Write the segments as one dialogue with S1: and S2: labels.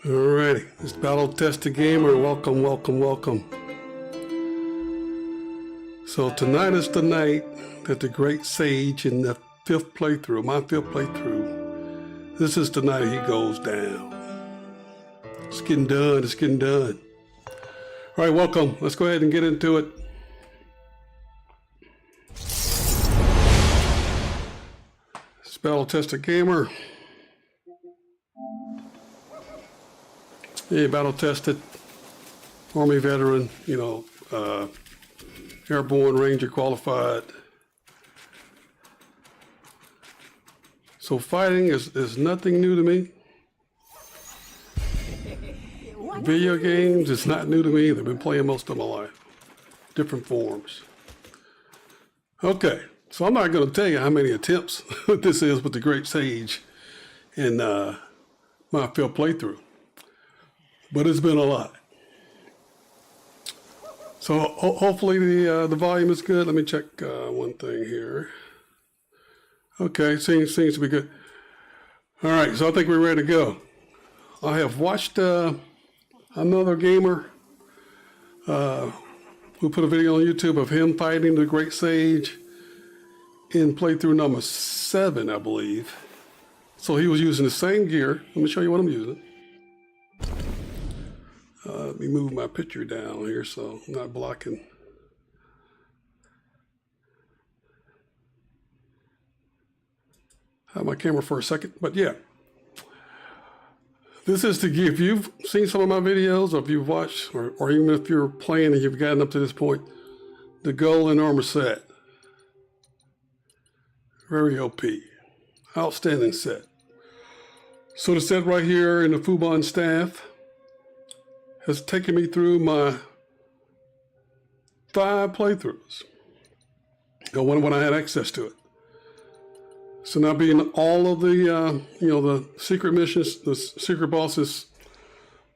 S1: Alrighty, it's Battle Test Gamer. Welcome, welcome, welcome. So tonight is the night that the great sage in the fifth playthrough, my fifth playthrough, this is the night he goes down. It's getting done, it's getting done. Alright, welcome. Let's go ahead and get into it. It's Battle Test Gamer. Yeah, battle tested, Army veteran, airborne ranger qualified. So fighting is nothing new to me. Video games is not new to me. They've been playing most of my life. Different forms. Okay, so I'm not going to tell you how many attempts this is with the Great Sage in my fifth playthrough. But it's been a lot. So hopefully the volume is good. Let me check one thing here. Okay, seems to be good. All right, so I think we're ready to go. I have watched another gamer who put a video on YouTube of him fighting the Great Sage in playthrough number 7, I believe. So he was using the same gear. Let me show you what I'm using. Let me move my picture down here so I'm not blocking. I have my camera for a second, but yeah. This is to give, if you've seen some of my videos, or if you've watched, or even if you're playing and you've gotten up to this point, the Golden Armor set. Very OP. Outstanding set. So the set right here in the Fubon staff has taken me through my 5 playthroughs. When I had access to it. So now being all of the, the secret missions, the secret bosses.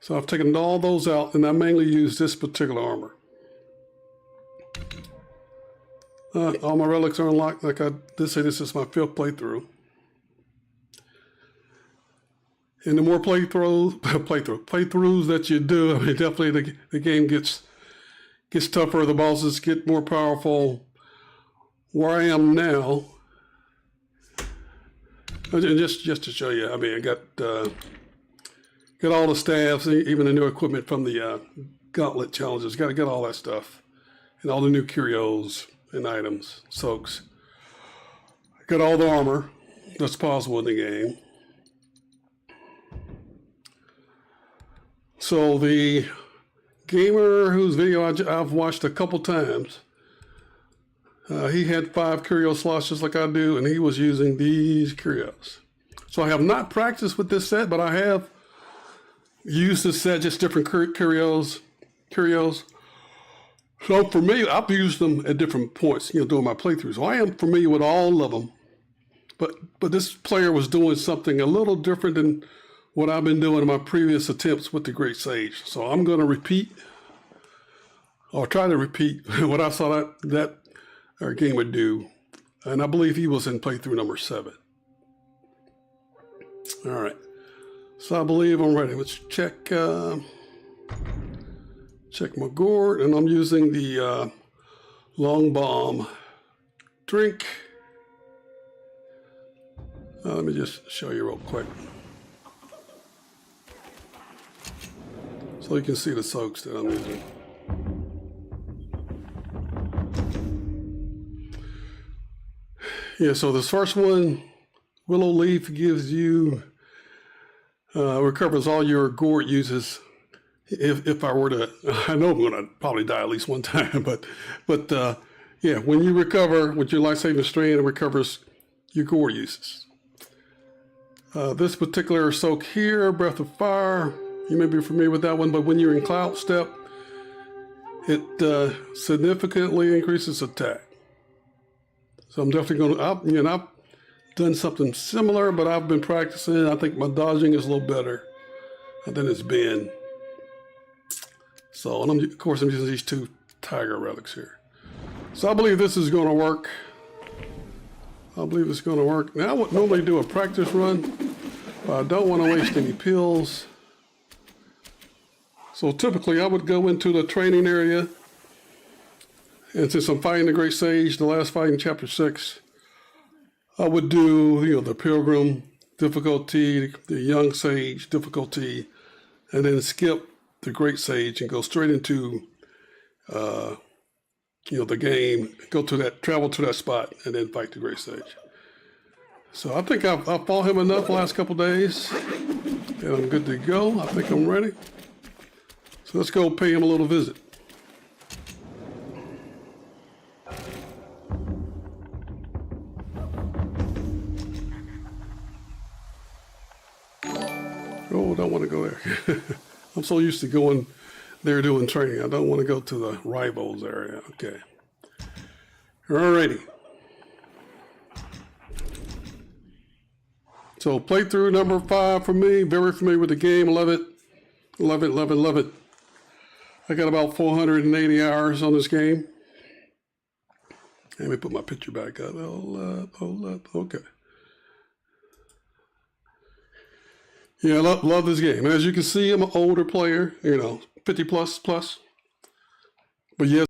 S1: So I've taken all those out, and I mainly use this particular armor. All my relics are unlocked. Like I did say, this is my 5th playthrough. And the more playthroughs that you do, I mean, definitely the game gets tougher. The bosses get more powerful. Where I am now, and just to show you, I mean, I got all the staffs, even the new equipment from the Gauntlet challenges. Got to get all that stuff, and all the new curios and items, soaks. Got all the armor that's possible in the game. So the gamer whose video I've watched a couple times, he had 5 curio slots just like I do, and he was using these curios. So I have not practiced with this set, but I have used this set, just different curios. So for me, I've used them at different points, during my playthroughs. So I am familiar with all of them, but this player was doing something a little different than what I've been doing in my previous attempts with the Great Sage. So I'm going to repeat, or try to repeat, what I saw that our game would do. And I believe he was in playthrough number 7. All right. So I believe I'm ready. Let's check my gourd, and I'm using the Long Bomb drink. Let me just show you real quick. So you can see the soaks that I'm using. Yeah, so this first one, Willow Leaf, gives you, recovers all your gourd uses. If I were to, I know I'm gonna probably die at least one time, but yeah, when you recover with your life-saving strand, it recovers your gourd uses. This particular soak here, Breath of Fire, you may be familiar with that one, but when you're in Cloud Step, it significantly increases attack. So I'm definitely going to, I've done something similar, but I've been practicing. I think my dodging is a little better than it's been. So, and of course, I'm using these 2 tiger relics here. So I believe this is going to work. I believe it's going to work. Now, I would normally do a practice run, but I don't want to waste any pills. So typically I would go into the training area, and since I'm fighting the Great Sage, the last fight in Chapter 6, I would do, the Pilgrim difficulty, the Young Sage difficulty, and then skip the Great Sage and go straight into, the game, travel to that spot, and then fight the Great Sage. So I think I've fought him enough the last couple days, and I'm good to go. I think I'm ready. So let's go pay him a little visit. Oh, don't want to go there. I'm so used to going there doing training. I don't want to go to the rivals area. Okay. Alrighty. So playthrough number 5 for me. Very familiar with the game. Love it. Love it, love it, love it. I got about 480 hours on this game. Let me put my picture back up. Hold up. Okay. Yeah, love this game. And as you can see, I'm an older player, 50 plus. But yes,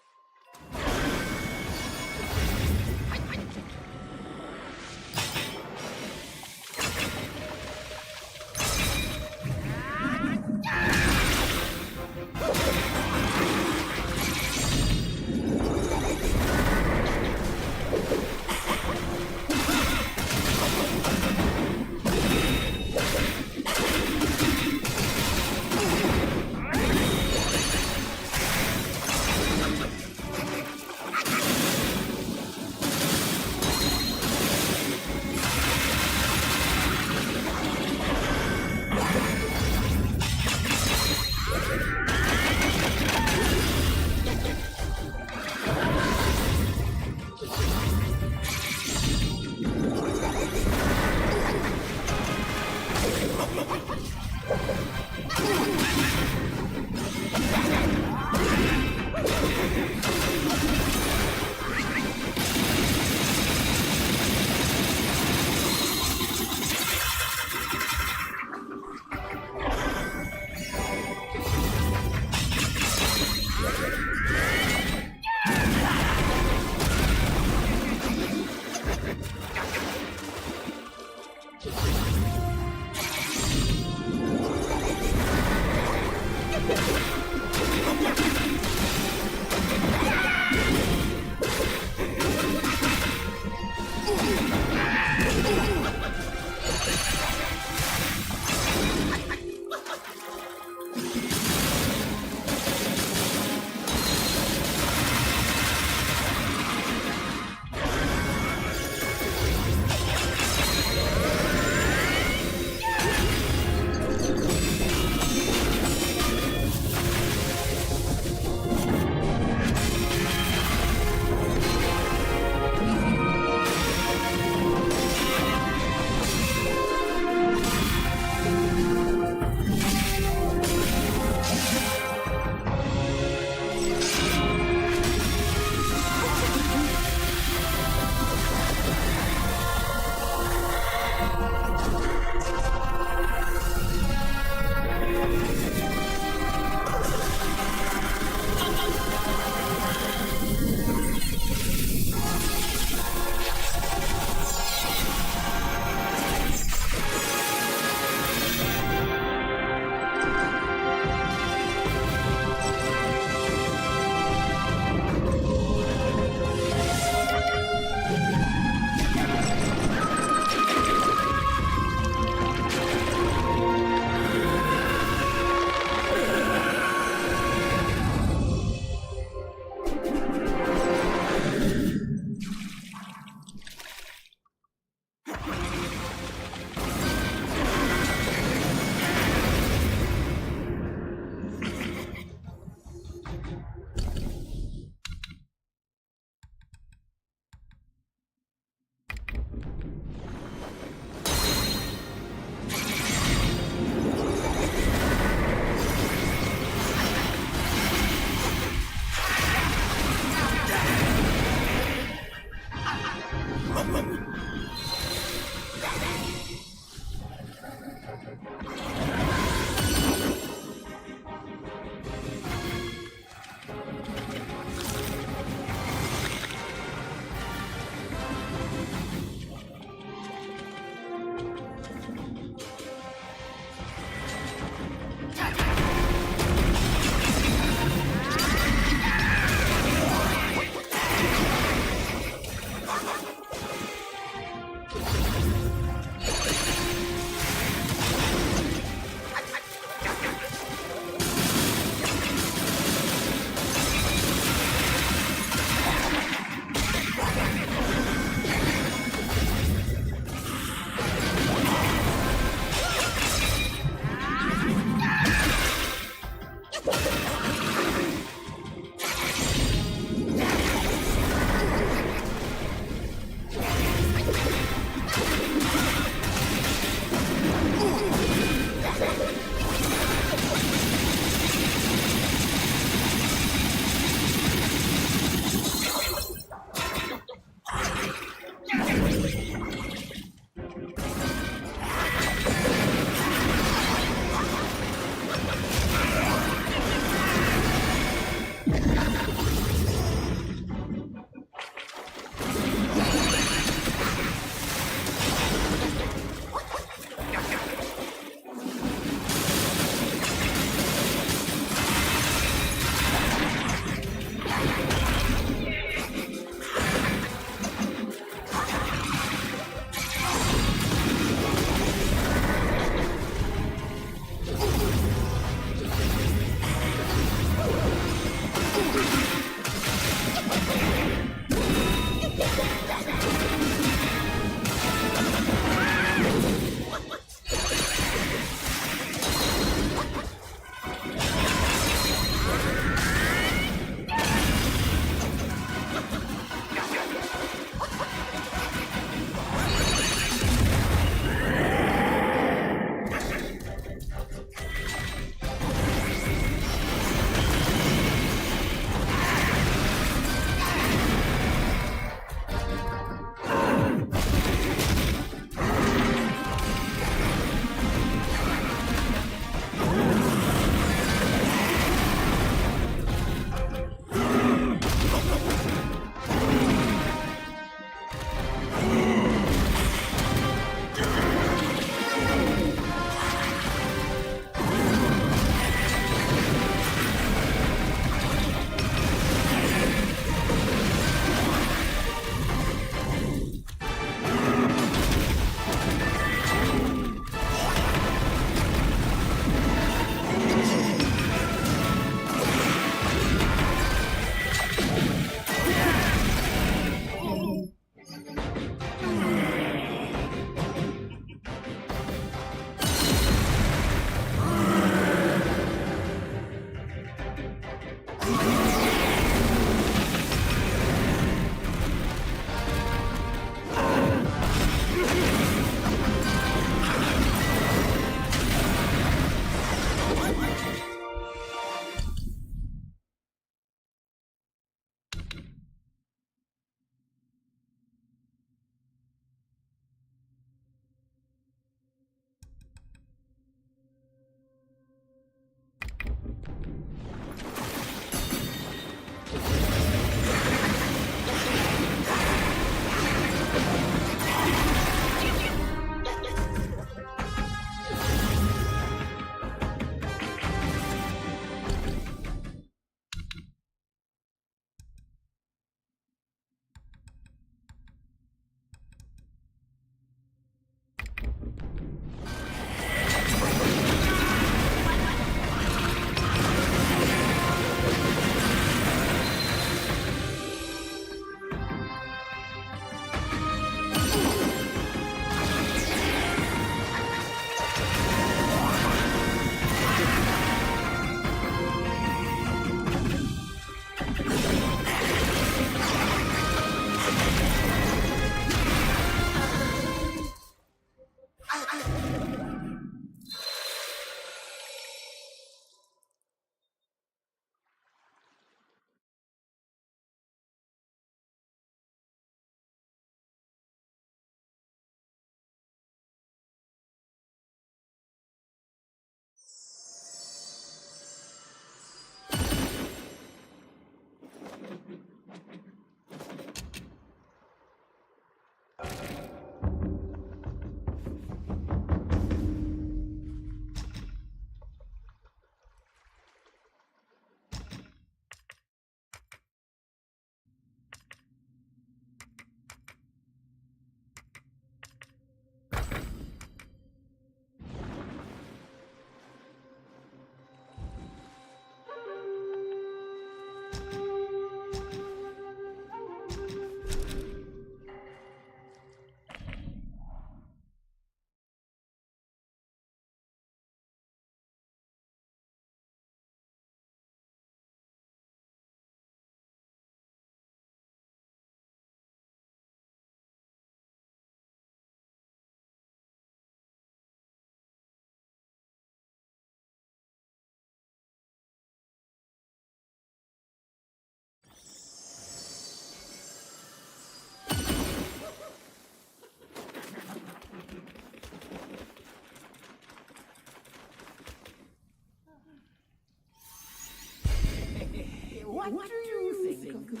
S2: What do you think of my...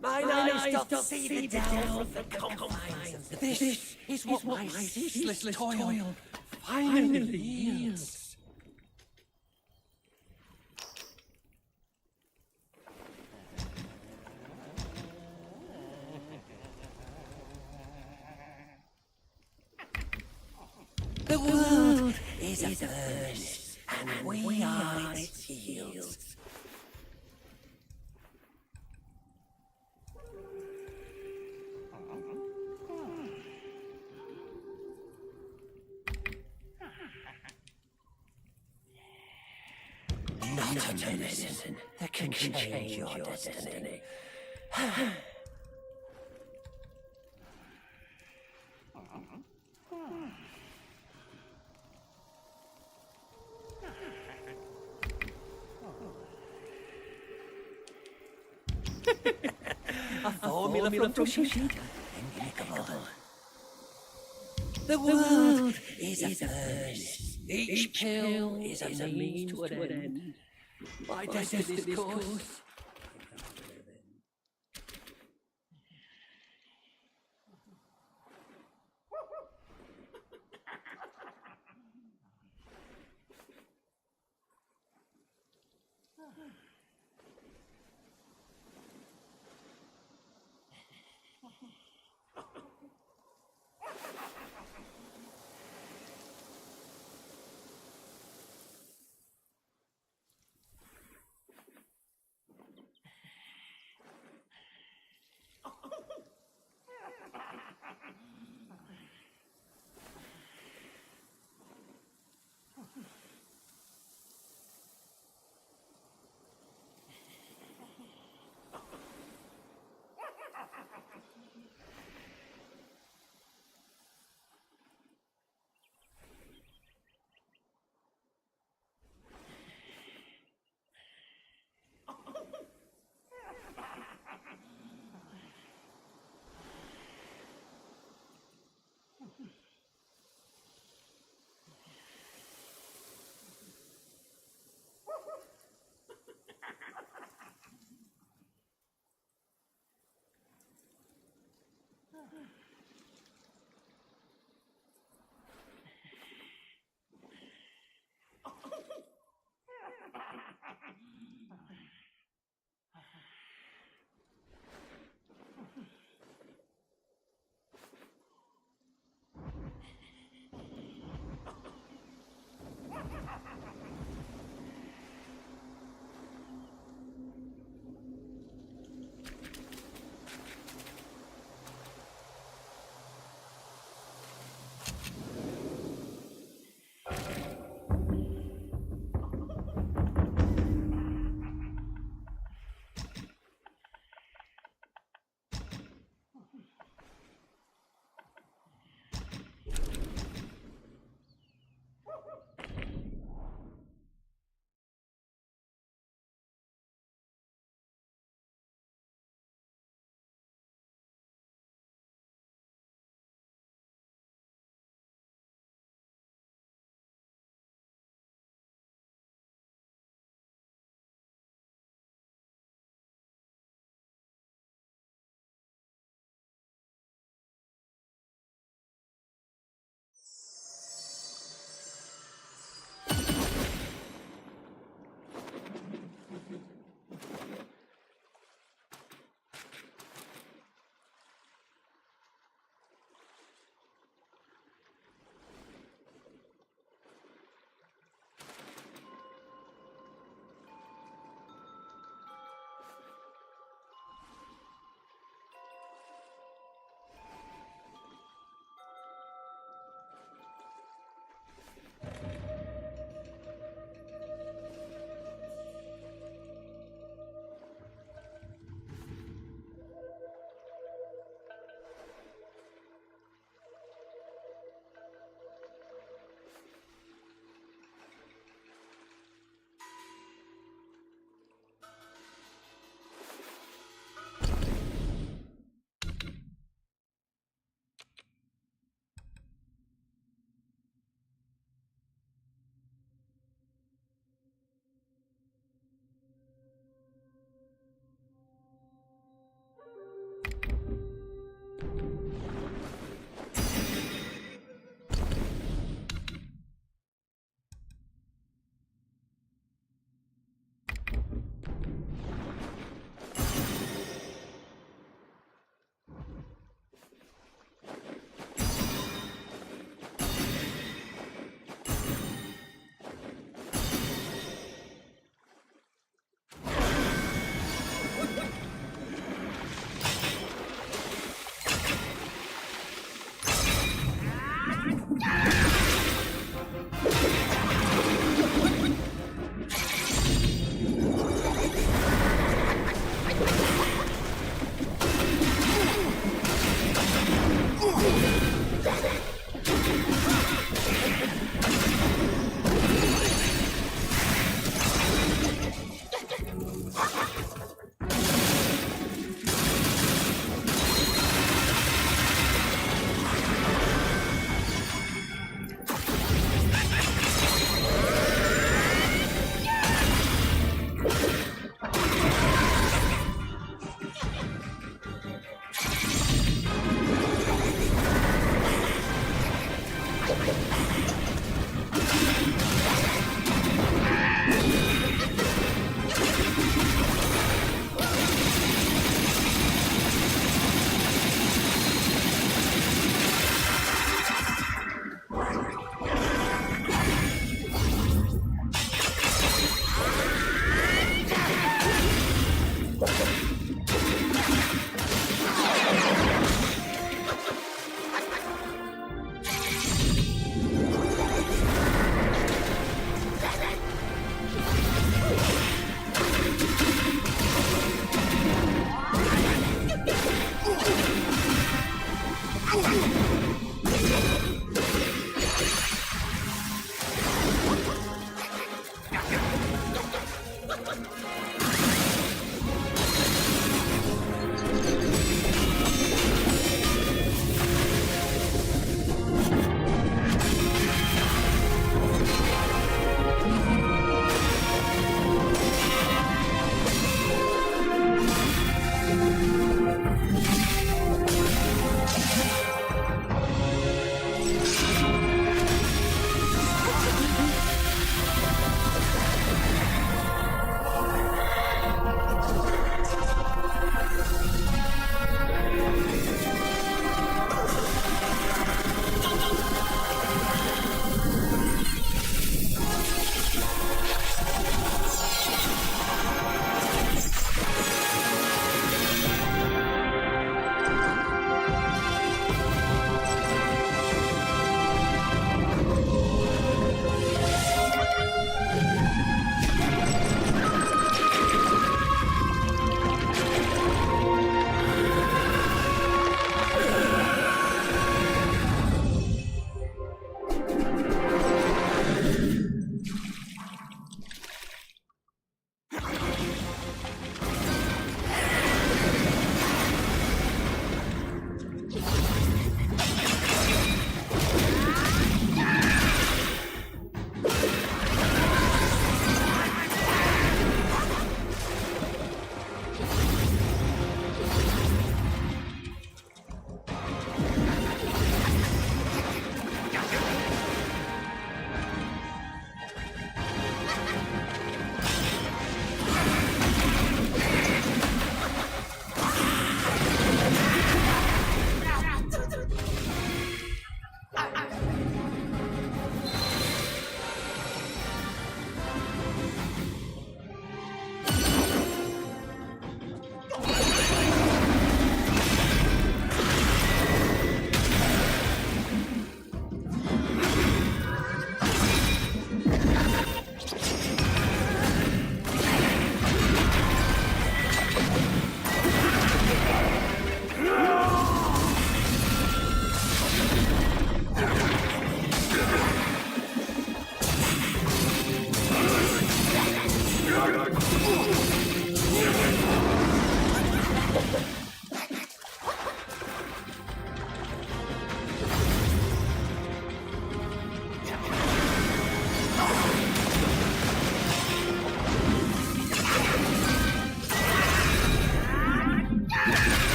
S3: Mine eyes don't see the delve of the confines. This is what my ceaseless toil finally yields. The world is a furnace, and we are its heels. Not a medicine that can change your destiny. A formula from Toshita, impeccable. The world is a furnace. Each pill is a means to an end. My destiny's course.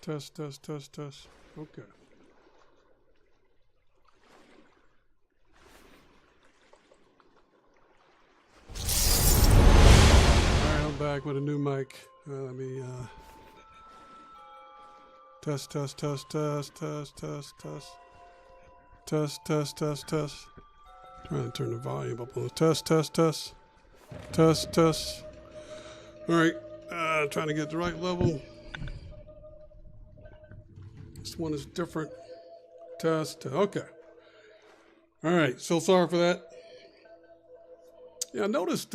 S1: Test, test, test, test. Okay. Alright, I'm back with a new mic. Let me test, test, test, test, test, test, test. Test, test, test, test. Trying to turn the volume up on the test, test, test. Test, test. Alright, trying to get the right level. This one is different. Test, okay. Alright, so sorry for that. Yeah, I noticed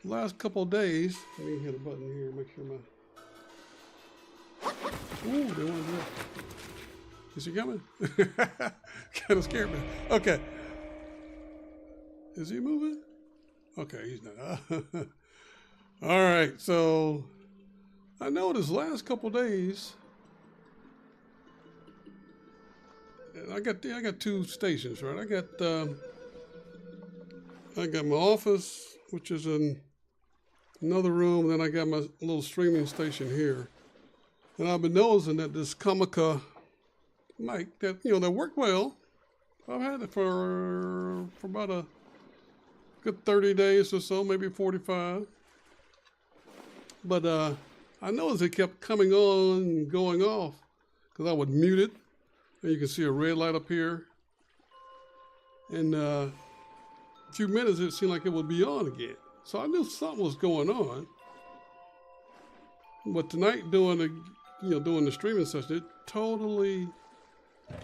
S1: last couple of days, let me hit a button here, make sure my... Ooh, they want to do that. Is he coming? Kind of scared me. Okay. Is he moving? Okay, he's not. All right, so I noticed last couple of days, I got two stations, right? I got my office, which is in another room, and then I got my little streaming station here. And I've been noticing that this Comica mic that that worked well. I've had it for about a good 30 days or so, maybe 45. But I noticed it kept coming on and going off because I would mute it, and you can see a red light up here. And a few minutes, it seemed like it would be on again. So I knew something was going on. But tonight, doing the streaming session, it totally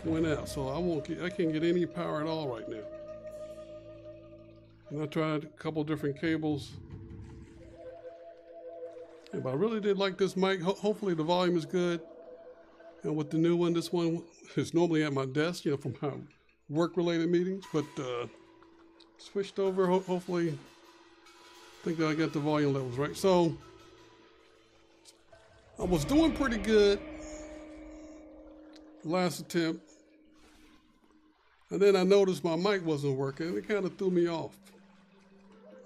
S1: went out. So I can't get any power at all right now. And I tried a couple different cables. Yeah, but I really did like this mic. Hopefully the volume is good. And with the new one, this one is normally at my desk, for my work-related meetings. But switched over. Hopefully, I think that I got the volume levels right. So I was doing pretty good last attempt. And then I noticed my mic wasn't working. And it kind of threw me off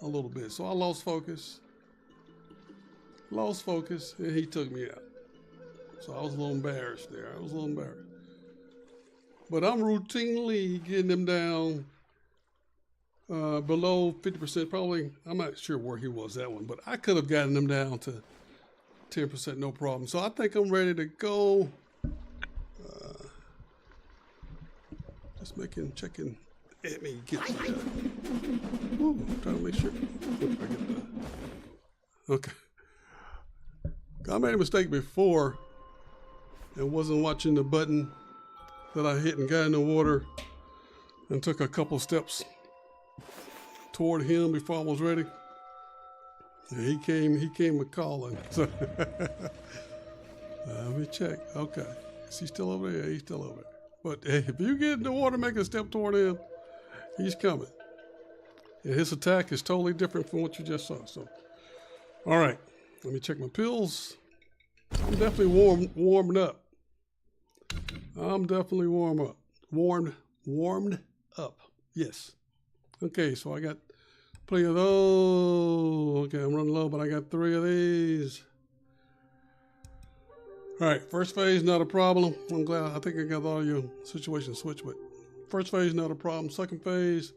S1: a little bit. So I lost focus, and he took me out. So I was a little embarrassed there. But I'm routinely getting them down below 50%. Probably, I'm not sure where he was that one, but I could have gotten them down to 10%, no problem. So I think I'm ready to go. Just checking. Let me get the, trying to make sure. Okay. I made a mistake before and wasn't watching the button that I hit and got in the water and took a couple steps toward him before I was ready. And he came a calling. So let me check. Okay. Is he still over there? Yeah, he's still over there. But if you get in the water, make a step toward him, he's coming. And his attack is totally different from what you just saw. So, all right. Let me check my pills. I'm definitely warmed up. Warmed up. Yes. Okay, so I got plenty of those. Okay, I'm running low, but I got 3 of these. All right, first phase, not a problem. I'm glad. I think I got all your situations switched, but first phase, not a problem. Second phase,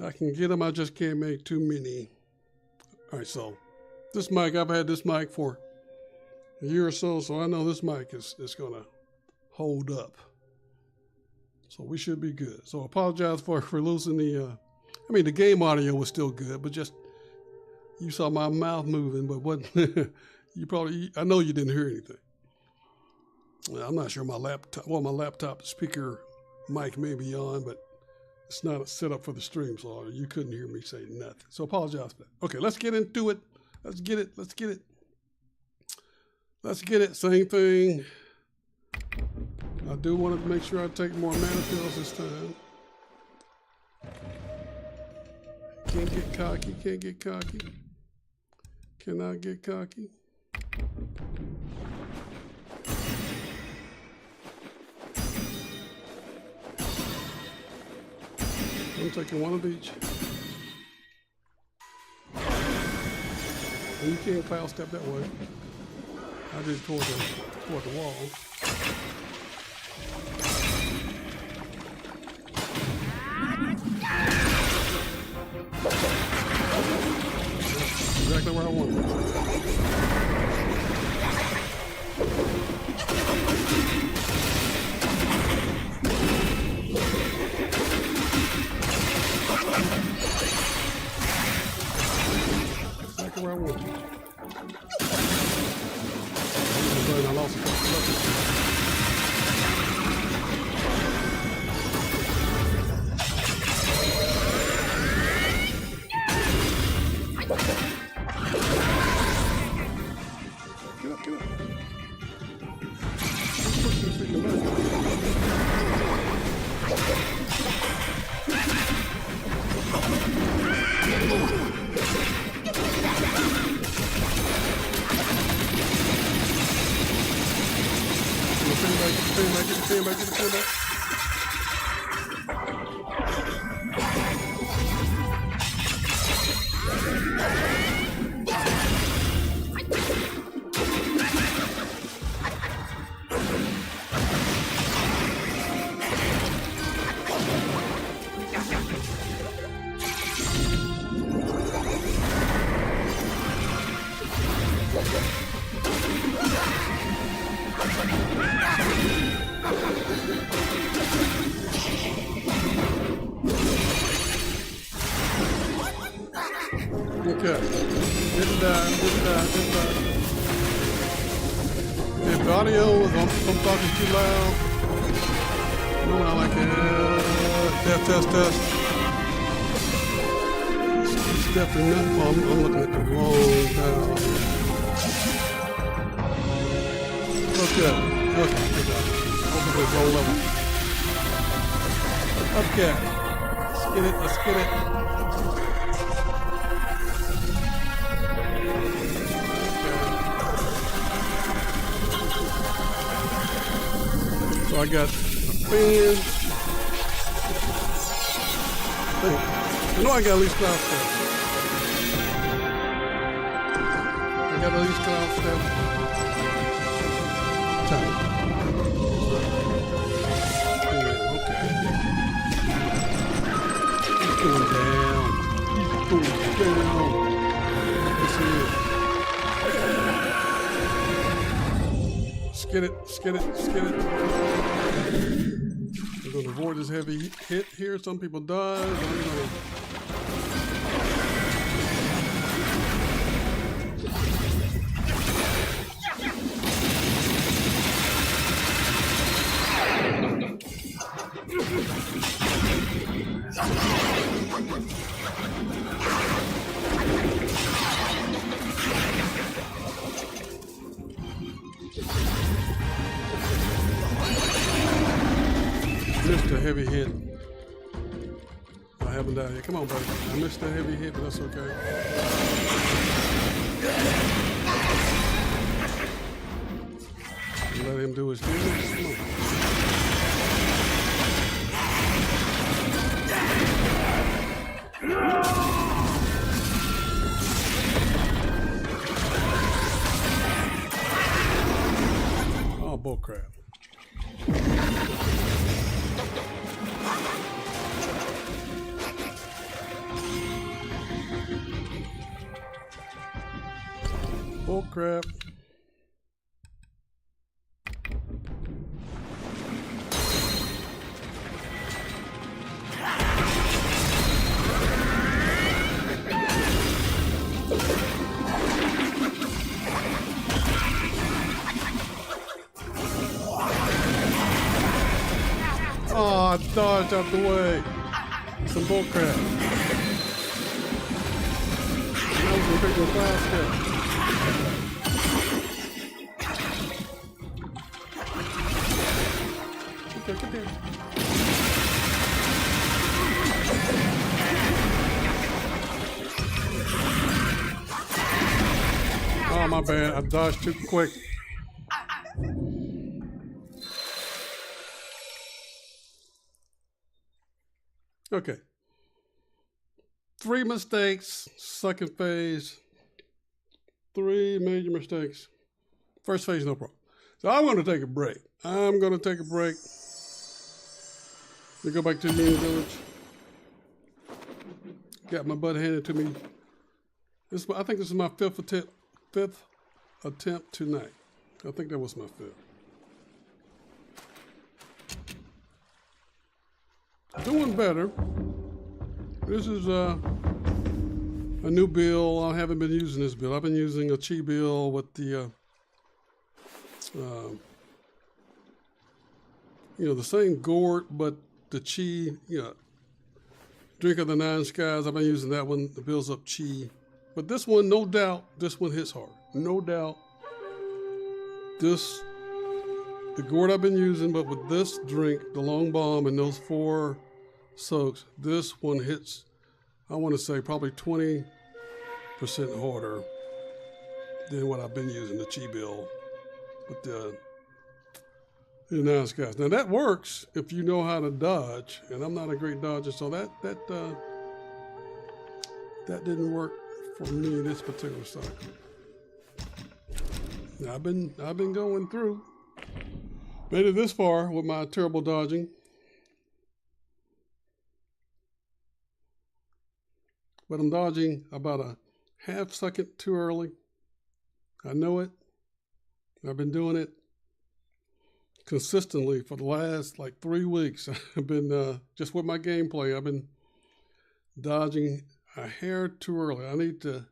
S1: I can get them. I just can't make too many. All right, so this mic, I've had this mic for a year or so I know this mic is going to hold up. So we should be good. So I apologize for losing the game audio was still good, but just, you saw my mouth moving, but what, I know you didn't hear anything. I'm not sure my laptop speaker mic may be on, but it's not set up for the stream, so you couldn't hear me say nothing. So apologize for that. Okay, let's get into it. Let's get it. Same thing. I do want to make sure I take more mana pills this time. Can't get cocky. Cannot get cocky. I'm taking one of each. And you can't cloud step that way. I did toward the wall. That's exactly where I wanted it. Exactly where I wanted it. I lost a couple seconds. Get up, get up. Let's push this freaking button. Get the pin back. Okay. Didn't die. If the audio is if I'm talking too loud, you know what I like it. Test. It's definitely not. Oh, I'm looking at the wrong dial. Okay. Good job. Open the wrong level. Okay. Let's get it. So I got a pen. I know I got at least cloud stuff. I got at least cloud stuff. Time. Yeah, okay. He's going down. Let's see it. Skid it. We're going to avoid this heavy hit here. Some people die. I'm gonna... Missed a heavy hit. I haven't died yet. Come on, buddy. I missed a heavy hit, but that's okay. Let him do his thing. Come on. Oh, bullcrap. Oh crap. Oh, I dodged out the way. Some bull crap. That was a big one fast. Okay. Oh, my bad. I dodged too quick. Okay. 3 mistakes, second phase. 3 major mistakes. First phase, no problem. So I'm going to take a break. I'm going to take a break. We go back to the Union Village. Got my butt handed to me. I think this is my fifth attempt tonight. I think that was my fifth. Doing better. This is a new bill. I haven't been using this bill. I've been using a chi bill with the, the same gourd, but the chi, Drink of the Nine Skies. I've been using that one. The builds up chi. But this one, no doubt, this one hits hard. No doubt. The gourd I've been using, but with this drink, the Long Bomb, and those 4 soaks, this one hits, I want to say, probably 20% harder than what I've been using, the Chi Bill, with the Nine Skies. Now, that works if you know how to dodge, and I'm not a great dodger, so that didn't work for me this particular cycle. Now, I've been going through. Made it this far with my terrible dodging. But I'm dodging about a half second too early. I know it. I've been doing it consistently for the last 3 weeks. I've been, just with my gameplay, I've been dodging a hair too early. I need to,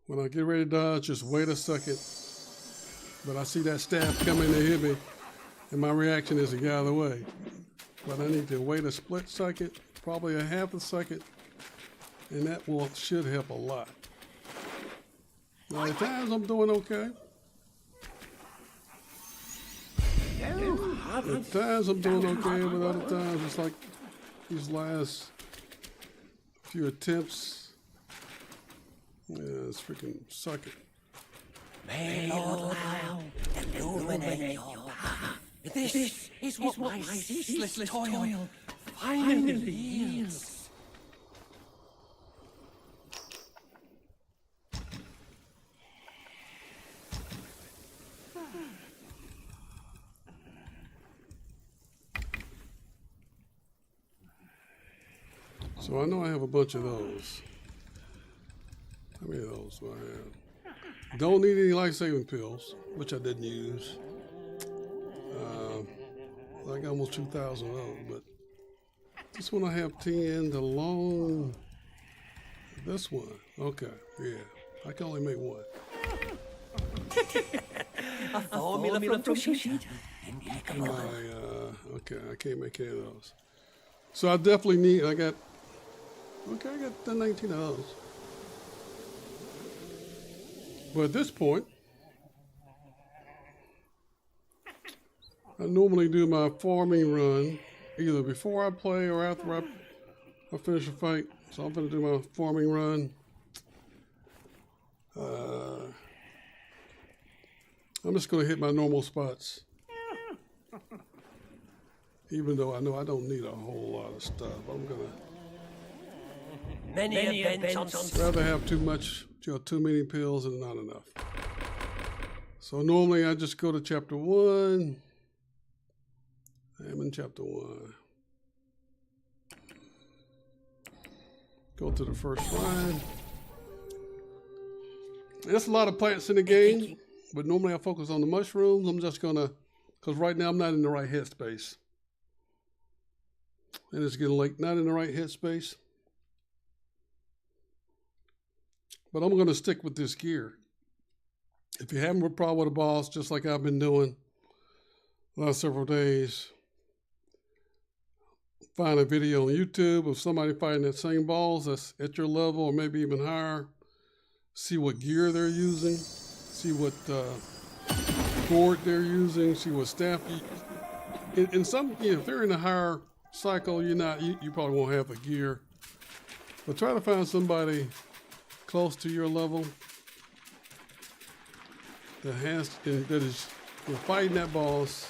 S1: when I get ready to dodge, just wait a second. But I see that staff coming to hit me, and my reaction is to get out of the way. But I need to wait a split second, probably a half a second, and that should help a lot. Now, at times I'm doing okay. At times I'm doing okay, but other times it's like these last few attempts. Yeah, it's freaking sucking.
S3: May Lord allow illuminate your path. This is what my ceaseless toil finally yields.
S1: So I know I have a bunch of those. How many of those do I have? Don't need any life-saving pills, which I didn't use. I got almost 2,000 of those, but this one I have 10. The long, this one, okay, yeah, I can only make one.
S3: A formula from Toshita.
S1: Okay, I can't make any of those. So I definitely need, I got the 19 of those. But at this point, I normally do my farming run either before I play or after I finish a fight. So I'm going to do my farming run. I'm just going to hit my normal spots. Even though I know I don't need a whole lot of stuff. I'm going to
S3: Many events on
S1: rather have too many pills and not enough. So normally I just go to chapter 1. I'm in chapter 1. Go to the first shrine. There's a lot of plants in the game, but normally I focus on the mushrooms. I'm just gonna, because right now I'm not in the right headspace. And it's getting late, not in the right headspace. But I'm going to stick with this gear. If you're having a problem with a boss, just like I've been doing the last several days, find a video on YouTube of somebody fighting that same boss that's at your level or maybe even higher. See what gear they're using. See what gourd they're using. See what staff. In some, if they're in a higher cycle, you probably won't have the gear. But try to find somebody close to your level that is fighting that boss.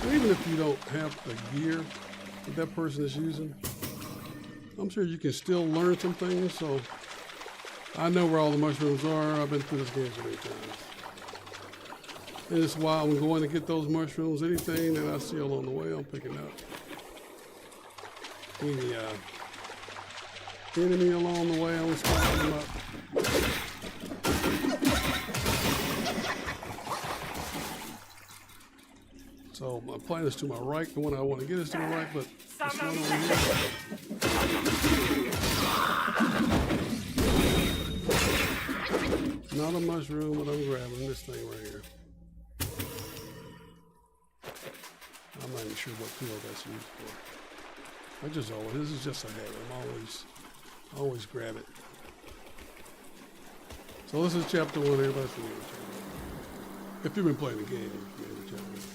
S1: And even if you don't have the gear that person is using, I'm sure you can still learn some things. So I know where all the mushrooms are. I've been through this game so many times. And it's while I'm going to get those mushrooms, anything that I see along the way, I'm picking up. Any enemy along the way, I'm squatting them up. So my plan is to my right. The one I want to get is to the right, but this one over here. Not a mushroom, but I'm grabbing this thing right here. I'm not even sure what tool that's used for. This is just a habit. I'm always grab it. So this is chapter 1. Everybody's familiar with chapter 1. If you've been playing the game, you're familiar with chapter 1.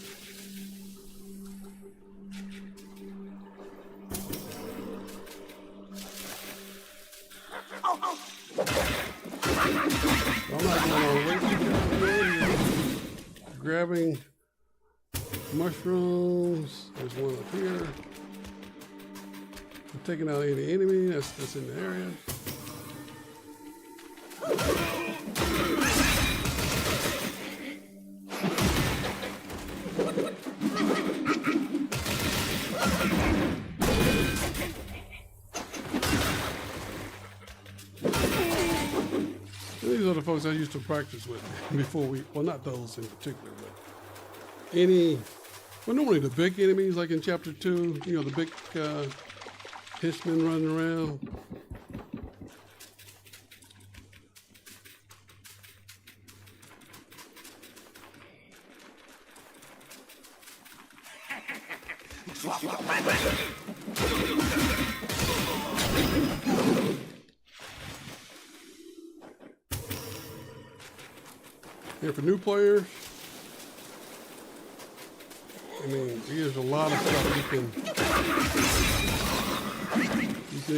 S1: I'm not going all the way through. Grabbing mushrooms. There's one up here. I'm taking out any enemy that's in the area. These are the folks I used to practice with before well, not those in particular, but normally the big enemies, like in chapter 2, the big henchmen running around. And for new players, there's a lot of stuff you can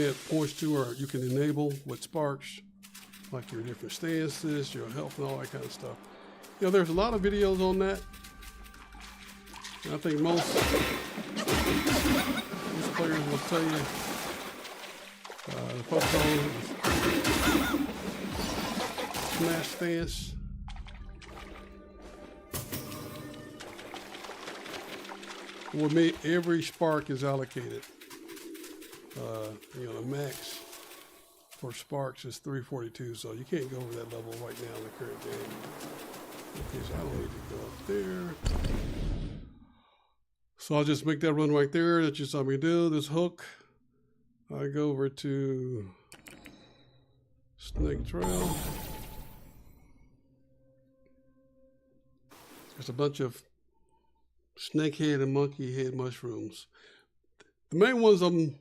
S1: add points to, or you can enable with sparks, like your different stances, your health, and all that kind of stuff. There's a lot of videos on that. And I think most players will tell you the focus on smash stance. For me, every spark is allocated. The max for sparks is 342, so you can't go over that level right now in the current game. Okay, so I don't need to go up there. So I'll just make that run right there that you saw me do. This hook, I go over to Snake Trail. There's a bunch of snake head and monkey head mushrooms. The main ones I'm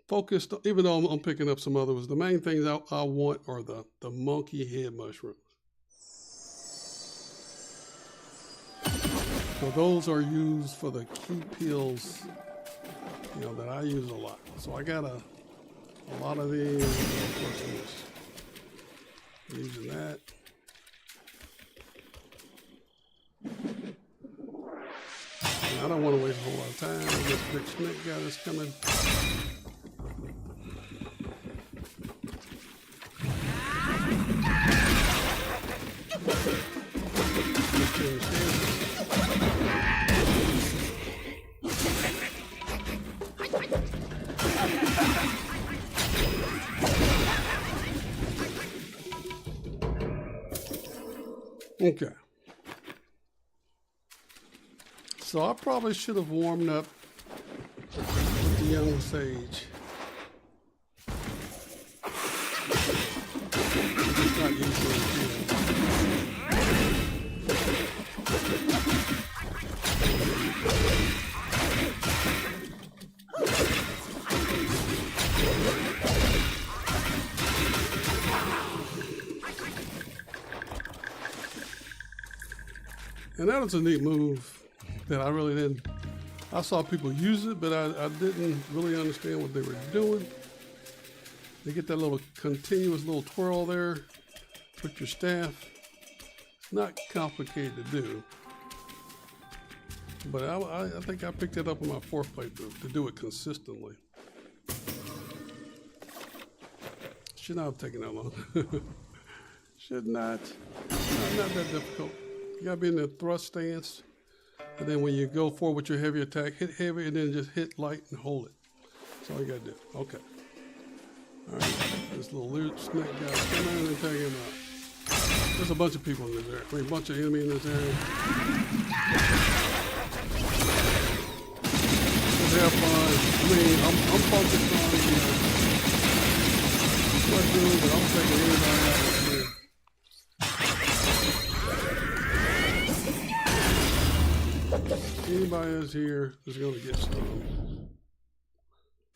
S1: focused, even though I'm picking up some others, the main things I want are the monkey head mushrooms. So those are used for the key pills, that I use a lot. So I got a lot of these. Of course, I'm just using that. I don't want to waste a whole lot of time. This big snake guy that's coming. Okay. So I probably should have warmed up with the young sage. I'm just not used to it. And that was a neat move that I really didn't. I saw people use it, but I didn't really understand what they were doing. They get that little continuous little twirl there. Put your staff. It's not complicated to do. But I think I picked it up on my 4th playthrough to do it consistently. Should not have taken that long. Should not. Not that difficult. You gotta be in the thrust stance. And then when you go forward with your heavy attack, hit heavy and then just hit light and hold it. That's all you gotta do. Okay. Alright, this little lizard snake guy, come in and take him out. There's a bunch of people in this area. I mean, a bunch of enemies in this area. Just have fun. I mean, I'm focused on what I'm doing, but I'm taking anybody out of here. Anybody that's here is going to get some.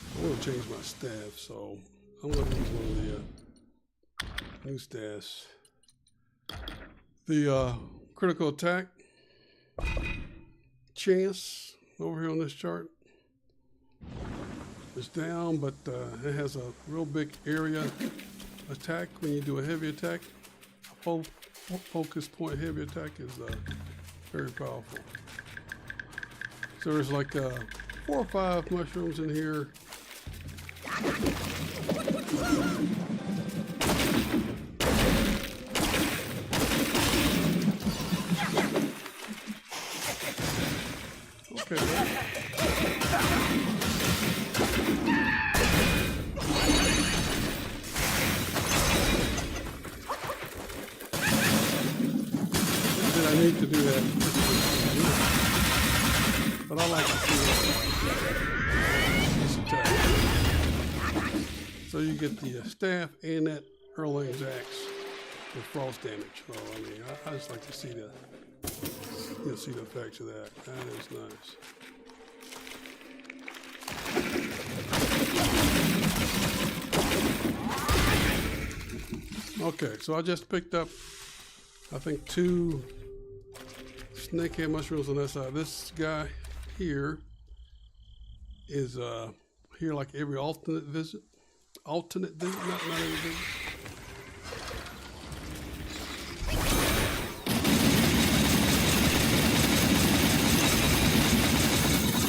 S1: I'm going to change my staff, so I'm going to use one of the new staffs. The critical attack chance over here on this chart is down, but it has a real big area attack when you do a heavy attack. A full focus point heavy attack is very powerful. So there's like 4 or 5 mushrooms in here. Okay. I need to do that. But I like to see this attack. So you get the staff and that Erlang's axe with frost damage. So I mean, I just like to see the see the effects of that. That is nice. Okay, so I just picked up, I think, 2 snakehead mushrooms on that side. This guy here is here like every alternate visit, not every visit.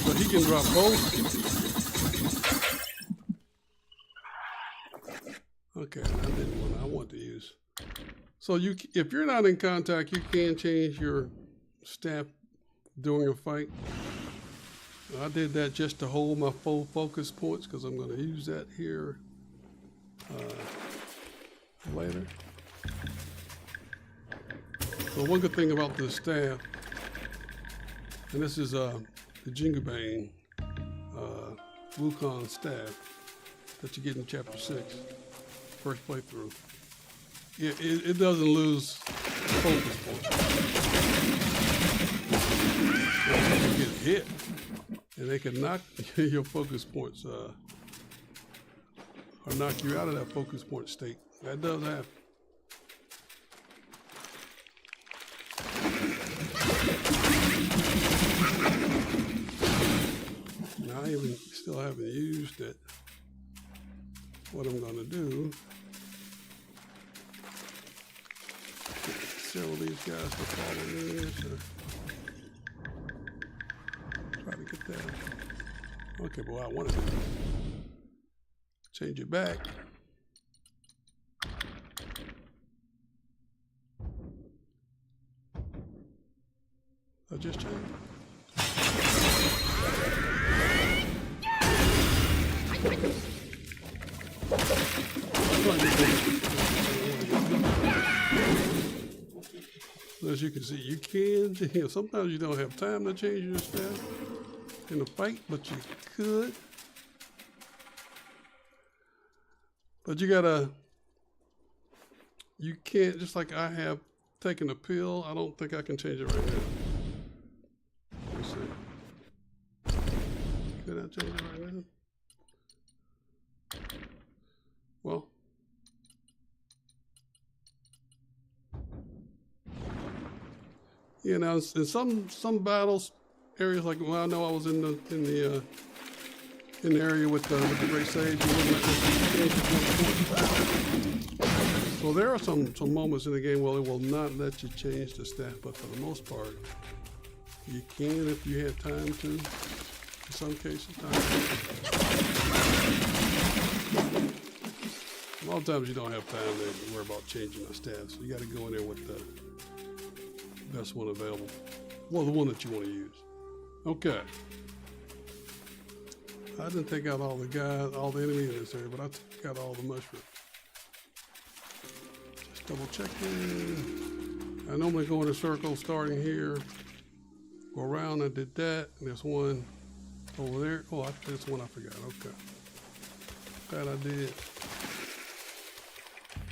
S1: So he can drop both. Okay, I didn't want. I want to use. So if you're not in contact, you can change your staff during a fight. I did that just to hold my full focus points because I'm going to use that here later. So one good thing about this staff, and this is the Jingabane Wukong staff that you get in Chapter 6, first playthrough. It doesn't lose focus points. You get hit, and they can knock your focus points, or knock you out of that focus point state. That does happen. Now I still haven't used it. What I'm going to do, several of these guys to follow me in, so try to get that. Okay, but what I want to do, change it back. I just changed it. As you can see, you can, sometimes you don't have time to change your staff in a fight, but you could. But you can't, just like I have taken a pill, I don't think I can change it right now. Let's see. Can I change it right now? Well, you know, in some battles, areas like, well, I know I was in the area with the Great Sage. So there are some moments in the game where it will not let you change the staff, but for the most part, you can if you had time to. In some cases, a lot of times you don't have time to worry about changing the staff, so you got to go in there with best one available. Well, the one that you want to use. Okay. I didn't take out all the guys, all the enemies in this area, but I took out all the mushrooms. Just double checking. I normally go in a circle starting here. Go around, I did that. And there's one over there. Oh, there's one I forgot. Okay. That I did.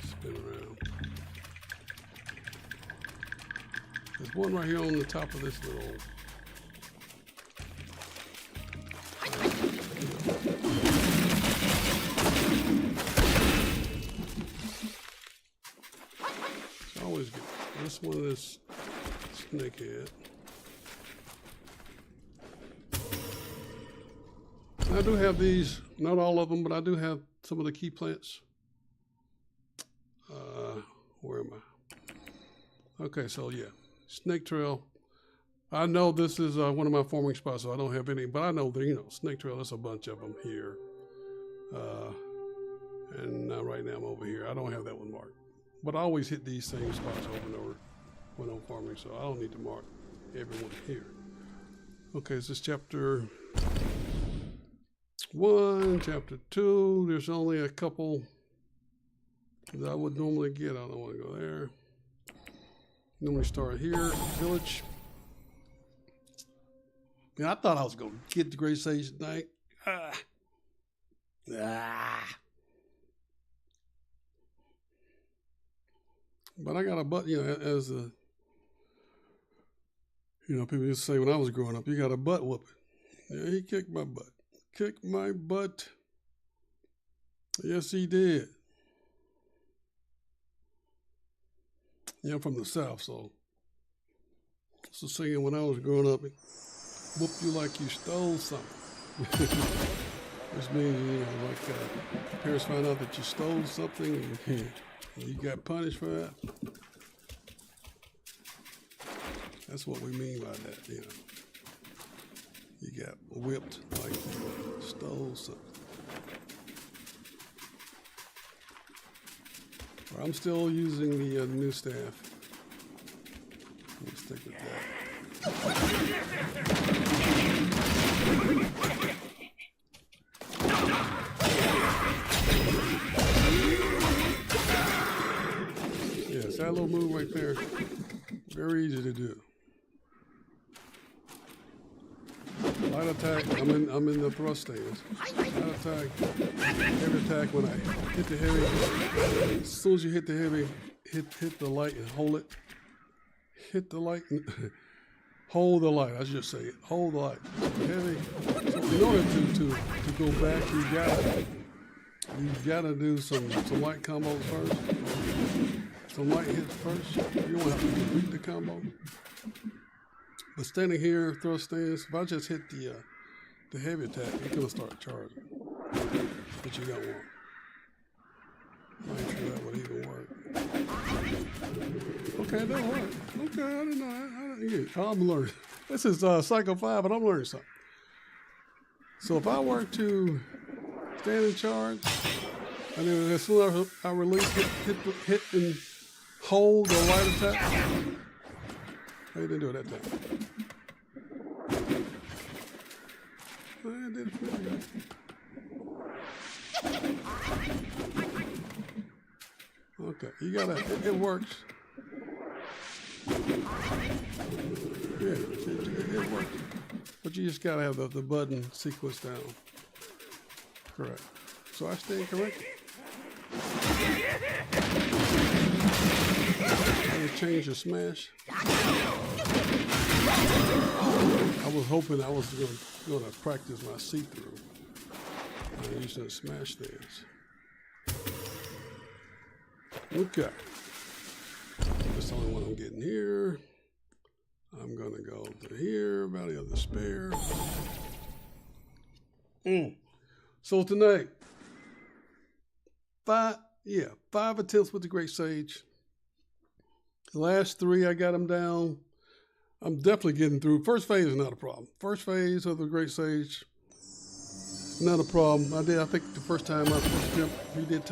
S1: Spin around. There's one right here on the top of this little. It's always good. This one is snakehead. I do have these, not all of them, but I do have some of the key plants. Where am I? Okay, so yeah, snake trail. I know this is one of my farming spots, so I don't have any, but I know that, snake trail, there's a bunch of them here. And right now I'm over here. I don't have that one marked. But I always hit these same spots over and over when I'm farming, so I don't need to mark everyone here. Okay, this is chapter 1, chapter 2. There's only a couple that I would normally get. I don't want to go there. Normally start here, village. Yeah, I thought I was going to get the Great Sage tonight. But I got a butt, as a, people used to say when I was growing up, you got a butt whooping. Yeah, he kicked my butt. Kicked my butt. Yes, he did. Yeah, I'm from the South, so it's a saying when I was growing up, whoop you like you stole something. Which means, parents find out that you stole something and you got punished for that. That's what we mean by that, You got whipped like you stole something. I'm still using the new staff. Let's stick with that. Yes, that little move right there, very easy to do. Light attack, I'm in the thrust stance. Light attack, heavy attack when I hit the heavy. As soon as you hit the heavy, hit the light and hold it. Hit the light and hold the light, I should say it. Hold the light. Heavy. So in order to go back, you gotta do some light combos first. Some light hits first. You don't have to complete the combo. But standing here, thrust stance, if I just hit the heavy attack, it's gonna start charging. But you don't want. I ain't sure that would even work. Okay, that worked. Okay, I didn't know that. I'm learning. This is Psycho 5, but I'm learning something. So if I were to stand in charge, and then as soon as I release, hit and hold the light attack. I didn't do it that time. I did it pretty good. Okay, you gotta, it works. Yeah, it works. But you just gotta have the button sequence down. Correct. So I stand corrected. I change the smash. I was hoping I was going to practice my see-through. I'm using a smash stance. Okay. That's the only one I'm getting here. I'm going to go to here, Valley of Despair. So tonight, 5 attempts with the Great Sage. The last 3, I got them down. I'm definitely getting through. First phase is not a problem. First phase of the Great Sage, not a problem. I think the first time I first attempt, he did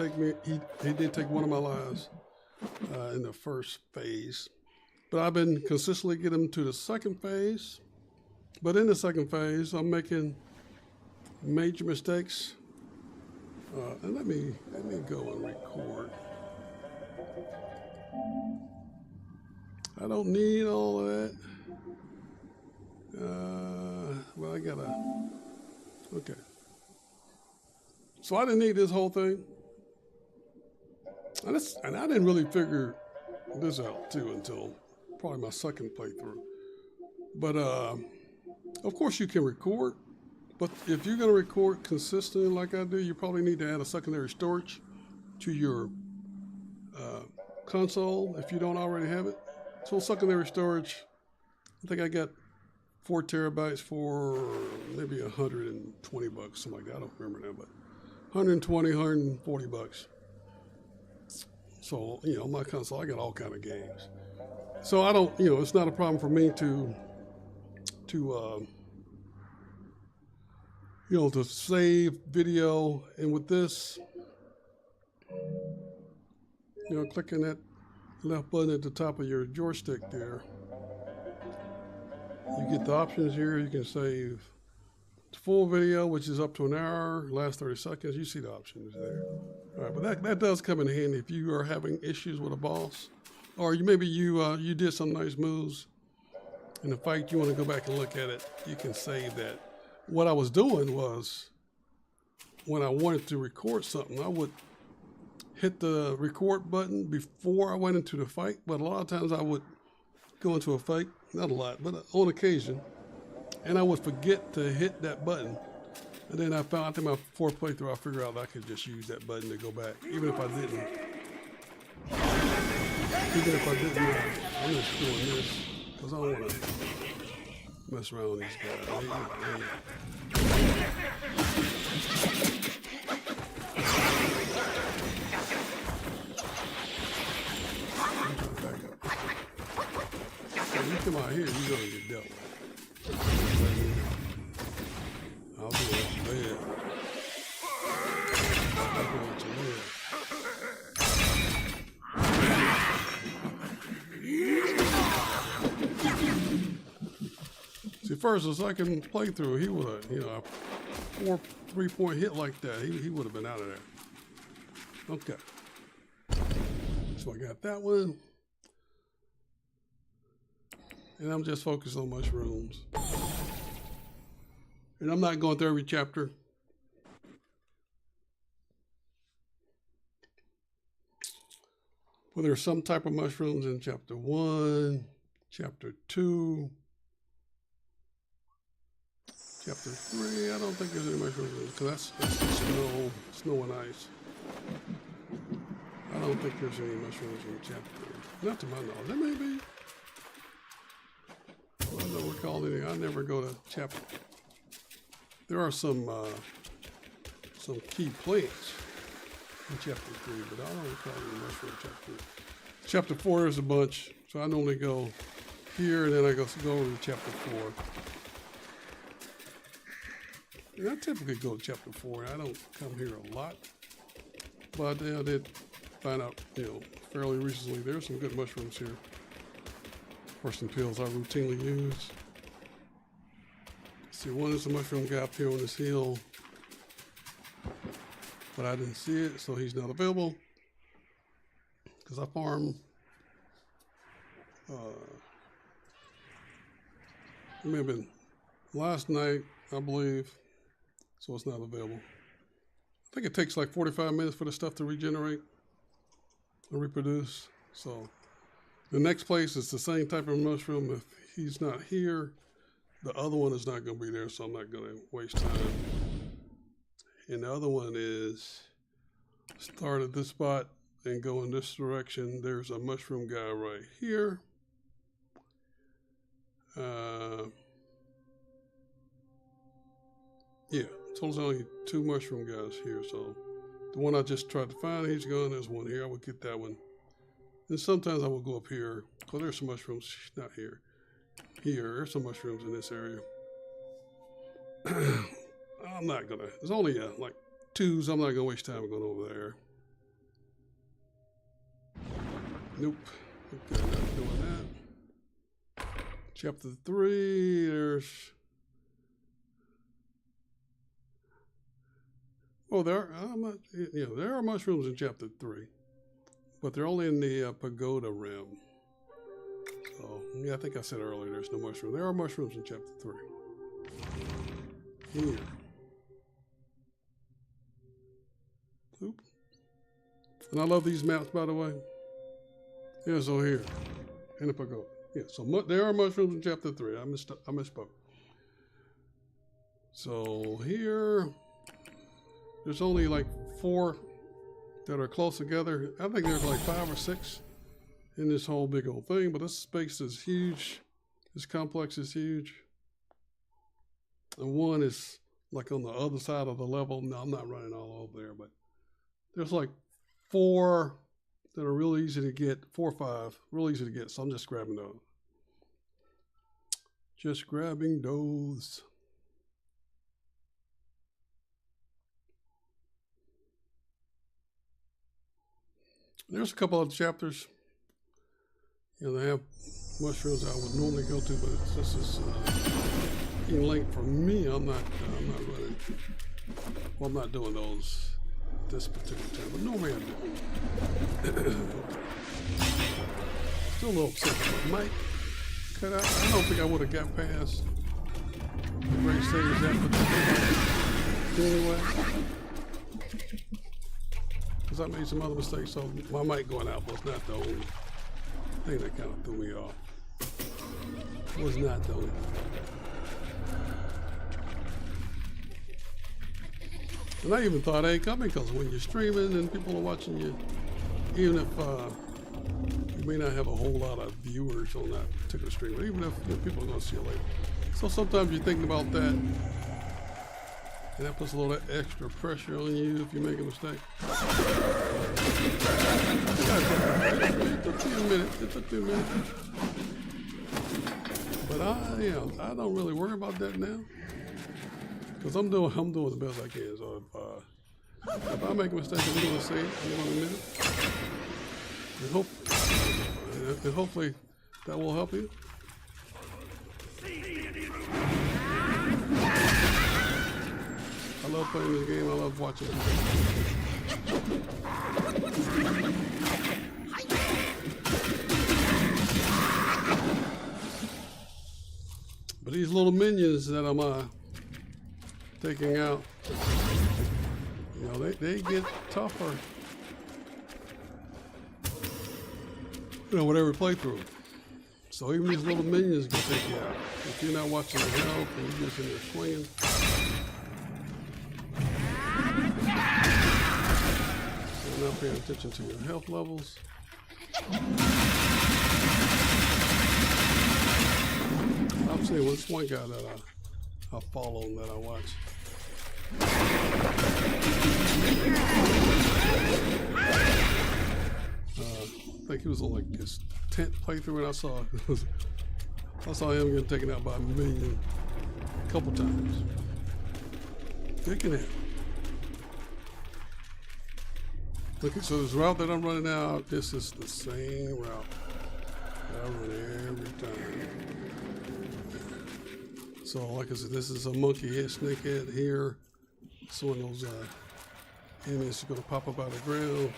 S1: take one of my lives in the first phase. But I've been consistently getting to the second phase. But in the second phase, I'm making major mistakes. And let me go and record. I don't need all of that. Well, I gotta. Okay. So I didn't need this whole thing. And I didn't really figure this out too until probably my second playthrough. But of course you can record, but if you're gonna record consistently like I do, you probably need to add a secondary storage to your console if you don't already have it. So secondary storage, I think I got 4 terabytes for maybe $120, something like that. I don't remember now, but 120, 140 bucks. So, you know, my console, I got all kind of games. So I don't, you know, it's not a problem for me to you know, to save video. And with this, you know, clicking that left button at the top of your joystick there, you get the options here. You can save full video, which is up to an hour, last 30 seconds. You see the options there. All right, but that does come in handy if you are having issues with a boss, or maybe you did some nice moves in the fight. You want to go back and look at it. You can save that. What I was doing was, when I wanted to record something, I would hit the record button before I went into the fight. But a lot of times I would go into a fight, not a lot, but on occasion, and I would forget to hit that button. And then I found out in my 4th playthrough, I figured out I could just use that button to go back, even if I didn't. Even if I didn't, I'm just doing this because I don't want to mess around with these guys. When you come out here, you're gonna get dealt with. I'll do what you live. I'll do what you live. See, first or second playthrough, he would have, you know, a 4 3-point hit like that, he would have been out of there. Okay. So I got that one. And I'm just focused on mushrooms. And I'm not going through every chapter. Well, there's some type of mushrooms in chapter 1, chapter 2, chapter 3. I don't think there's any mushrooms because that's snow and ice. I don't think there's any mushrooms in chapter, not to my knowledge. There may be. I don't recall anything. I never go to chapter. There are some key plants in chapter 3, but I don't recall any mushroom chapter. Chapter 4 there's a bunch, so I normally go here and then I go over to chapter 4. And I typically go to chapter 4. I don't come here a lot, but I did find out, you know, fairly recently there's some good mushrooms here. Some pills I routinely use. See, one is a mushroom guy up here on this hill, but I didn't see it, so he's not available because I farm. It may have been last night, I believe, so it's not available. I think it takes like 45 minutes for the stuff to regenerate or reproduce, so. The next place is the same type of mushroom. If he's not here, the other one is not going to be there, so I'm not going to waste time. And the other one is start at this spot and go in this direction. There's a mushroom guy right here. Yeah, so there's only 2 mushroom guys here. So the one I just tried to find, he's gone. There's one here. I would get that one. And sometimes I will go up here. Oh, there's some mushrooms. Not here. Here, there's some mushrooms in this area. I'm not gonna. There's only like 2, so I'm not gonna waste time going over there. Nope. Okay, not doing that. Chapter 3, there's... Oh, there are mushrooms in chapter 3, but they're only in the pagoda realm. So, yeah, I think I said earlier there's no mushroom. There are mushrooms in chapter 3. Here. Oop. And I love these maps, by the way. Yeah, so here, in the pagoda. Yeah, so there are mushrooms in chapter 3. I misspoke. So here, there's only like 4 that are close together. I think there's like 5 or 6 in this whole big old thing, but this space is huge. This complex is huge. And one is like on the other side of the level. No, I'm not running all over there, but there's like 4 that are real easy to get, 4 or 5, real easy to get. So I'm just grabbing those. Just grabbing those. There's a couple of chapters. You know, they have mushrooms I would normally go to, but this is in length for me. I'm not running. Well, I'm not doing those this particular time, but normally I do. Still a little upset with my mic cut out. I don't think I would have got past the great stage that anyway. Because I made some other mistakes, so my mic going out was not the only thing that kind of threw me off. Was not the only thing. And I even thought, hey, coming, because when you're streaming and people are watching you, even if you may not have a whole lot of viewers on that particular stream, but even if people are going to see you later. So sometimes you're thinking about that, and that puts a little extra pressure on you if you make a mistake. It took me a minute. But I don't really worry about that now. Because I'm doing the best I can. So if I make a mistake, I'm going to say it. I'm going to admit it. And hopefully that will help you. I love playing this game. I love watching it. But these little minions that I'm taking out, you know, they get tougher. You know, whatever playthrough. So even these little minions can take you out. If you're not watching the health and you're just in there swinging. You're not paying attention to your health levels. I've seen this one guy that I follow and that I watch. I think he was on like his 10th playthrough, and I saw him get taken out by a million a couple times. It can happen. Okay, so this route that I'm running out, this is the same route that I run every time. So like I said, this is a monkey head, snake head here. So when those enemies are going to pop up out of the ground.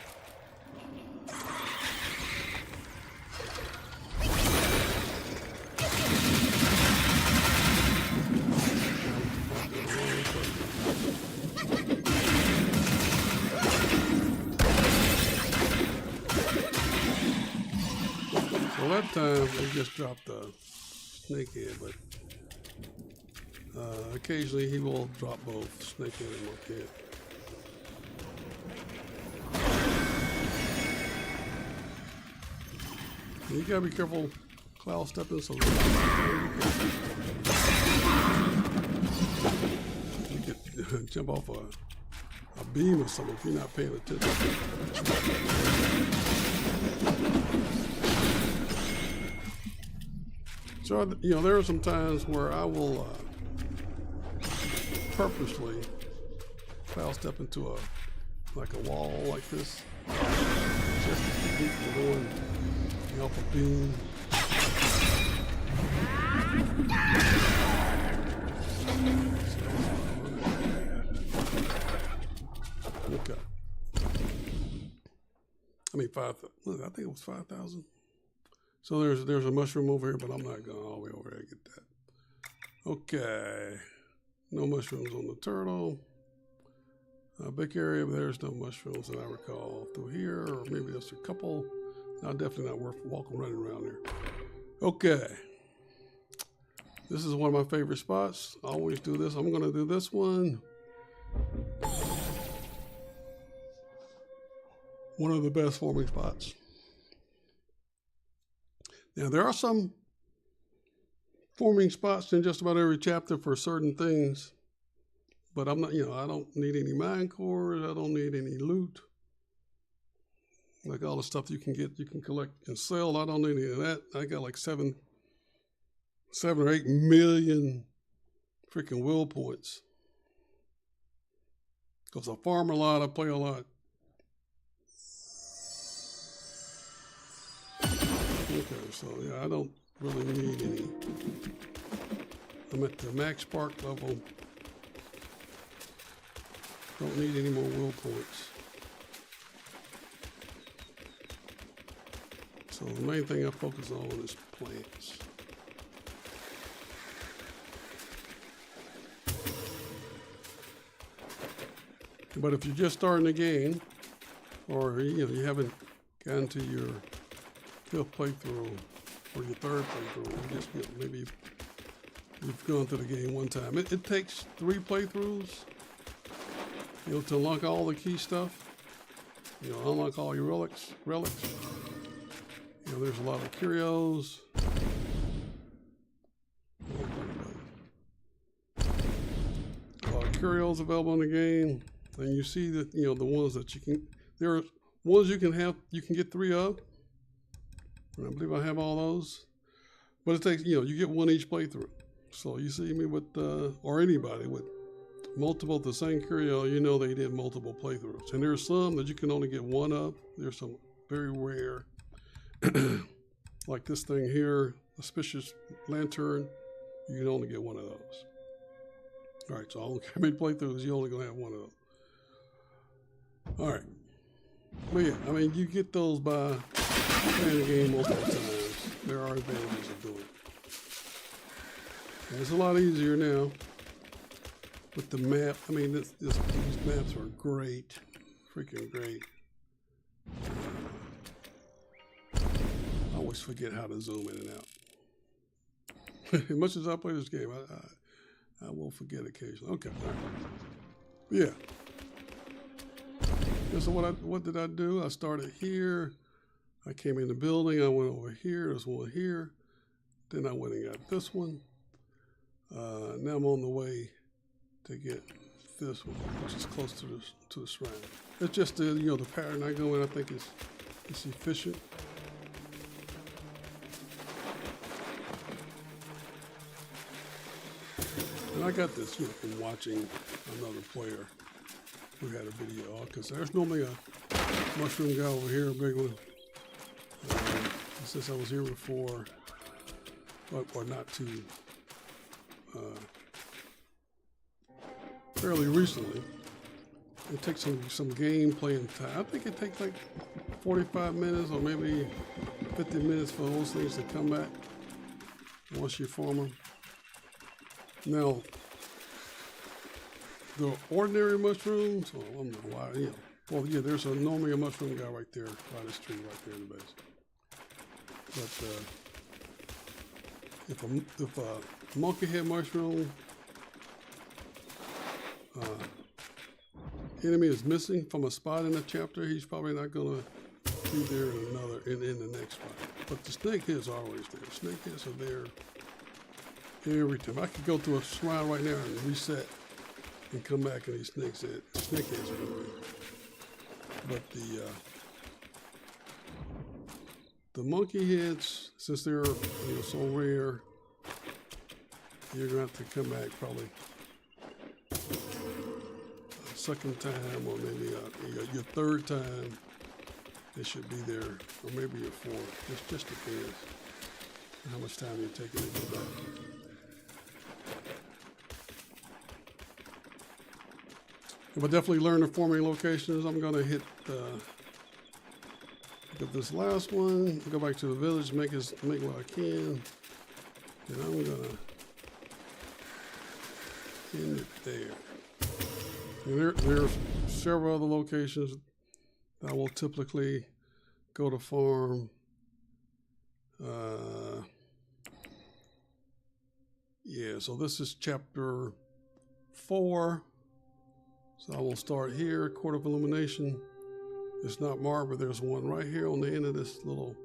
S1: So that time we just dropped the snake head, but occasionally he will drop both snake head and monkey head. You gotta be careful cloud stepping, so you could jump off a beam or something if you're not paying attention. So, you know, there are some times where I will purposely cloud step into like a wall like this, just to keep me from going off a beam. Look, I think it was 5,000. So there's a mushroom over here, but I'm not going all the way over there to get that. Okay. No mushrooms on the turtle. Big area, but there's no mushrooms that I recall through here, or maybe there's a couple. No, definitely not worth walking running around there. Okay. This is one of my favorite spots. I always do this. I'm going to do this one. One of the best forming spots. Now, there are some forming spots in just about every chapter for certain things, but I'm not, I don't need any mine cores. I don't need any loot. Like all the stuff you can get, you can collect and sell. I don't need any of that. I got like 7 or 8 million freaking will points. Because I farm a lot, I play a lot. Okay, so yeah, I don't really need any. I'm at the max spark level. Don't need any more will points. So the main thing I focus on is plants. But if you're just starting the game, or you haven't gotten to your 5th playthrough or your 3rd playthrough, you just maybe you've gone through the game one time. It takes 3 playthroughs, to unlock all the key stuff. Unlock all your relics. There's a lot of curios. A lot of curios available in the game. And you see that, the ones that there are ones you can get 3 of. And I believe I have all those. But it takes, you get 1 each playthrough. So you see me with, or anybody with multiple of the same curio, they did multiple playthroughs. And there's some that you can only get 1 of. There's some very rare, like this thing here, auspicious lantern. You can only get 1 of those. All right, so how many playthroughs you're only going to have 1 of those. All right. But yeah, you get those by playing the game multiple times. There are advantages of doing it. And it's a lot easier now with the map. These maps are great. Freaking great. I always forget how to zoom in and out. As much as I play this game, I will forget occasionally. Okay. All right. Yeah. So what did I do? I started here. I came in the building. I went over here. There's one here. Then I went and got this one. Now I'm on the way to get this one, which is close to the shrine. It's just the pattern I go in. I think it's efficient. And I got this from watching another player who had a video, because there's normally a mushroom guy over here, a big one. Since I was here before, or not too, fairly recently, it takes some game playing time. I think it takes like 45 minutes or maybe 50 minutes for those things to come back once you farm them. Now, the ordinary mushrooms, I don't know why, well, yeah, there's normally a mushroom guy right there by this tree, right there in the base. But if a monkey head mushroom enemy is missing from a spot in a chapter, he's probably not gonna be there in the next spot. But the snake heads are always there. Snake heads are there every time. I could go to a shrine right now and reset and come back and these snake heads are there. But the monkey heads, since they're so rare, you're gonna have to come back probably a second time, or maybe your 3rd time. They should be there, or maybe your 4th. It just depends on how much time you're taking to go back. But definitely learn the forming locations. I'm gonna hit Pick up this last one. Go back to the village. Make what I can. And I'm gonna end it there. And there are several other locations that I will typically go to farm. Yeah, so this is chapter 4. So I will start here, Court of Illumination. It's not marked, but there's one right here on the end of this little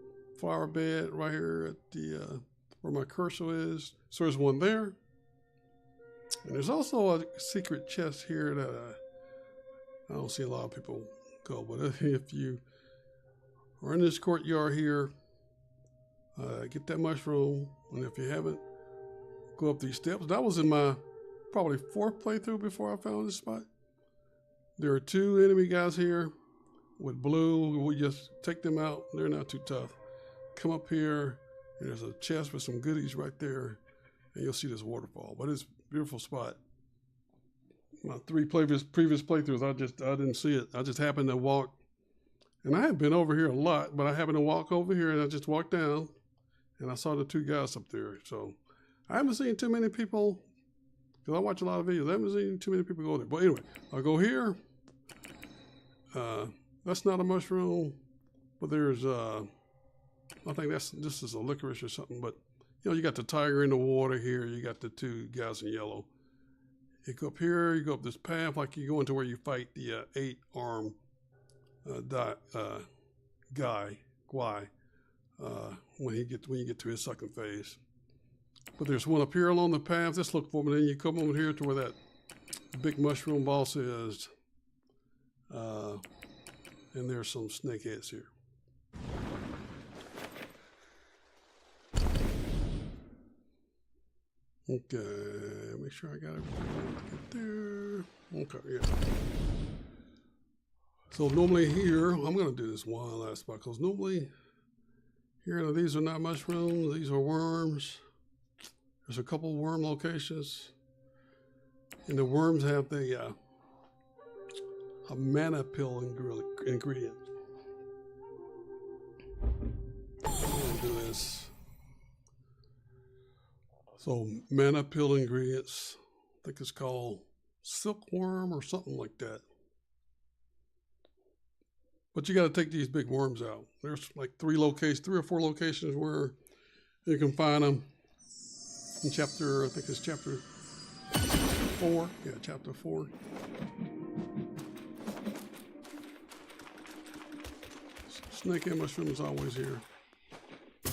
S1: flower bed right here at the where my cursor is. So there's one there. And there's also a secret chest here that I don't see a lot of people go. But if you are in this courtyard here, get that mushroom. And if you haven't, go up these steps. That was in my probably 4th playthrough before I found this spot. There are 2 enemy guys here with blue. We just take them out. They're not too tough. Come up here, and there's a chest with some goodies right there, and you'll see this waterfall. But it's a beautiful spot. My 3 previous playthroughs, I didn't see it. I just happened to walk, and I had been over here a lot, but I happened to walk over here, and I just walked down, and I saw the 2 guys up there. So I haven't seen too many people, because I watch a lot of videos. I haven't seen too many people go there. But anyway, I'll go here. That's not a mushroom, but there's, I think this is a licorice or something. But, you know, you got the tiger in the water here. You got the 2 guys in yellow. You go up here, you go up this path, like you go into where you fight the 8-armed guy, when you get to his second phase. But there's one up here along the path. Just look for me. Then you come over here to where that big mushroom boss is. And there's some snakeheads here. Okay, make sure I got everything to get there. Okay, yeah. So normally here, I'm going to do this one last spot, because normally here, these are not mushrooms, these are worms. There's a couple worm locations, and the worms have a mana pill ingredient. I'm going to do this. So mana pill ingredients, I think it's called silkworm or something like that. But you got to take these big worms out. There's like 3 or 4 locations where you can find them. In chapter, I think it's chapter 4. Yeah, chapter 4. Snake and mushroom is always here.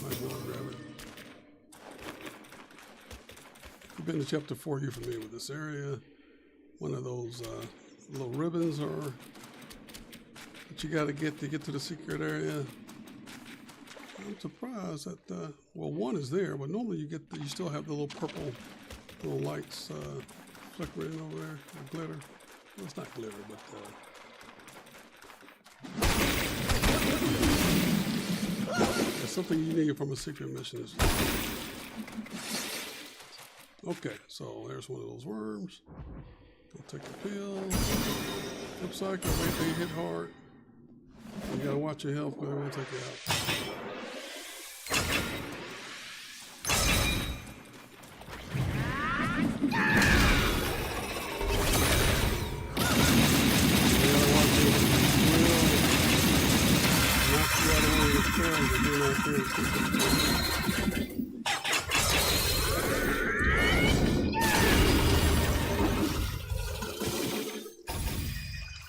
S1: Might want to grab it. If you've been to chapter 4, you're familiar with this area. One of those little ribbons that you got to get to the secret area. I'm surprised that, well, one is there, but normally you still have the little purple little lights flickering over there, or glitter. Well, it's not glitter, but it's something you need from a secret mission. Okay, so there's one of those worms. Go take a pill. Looks like they hit hard. You gotta watch your health, but they're gonna take you out.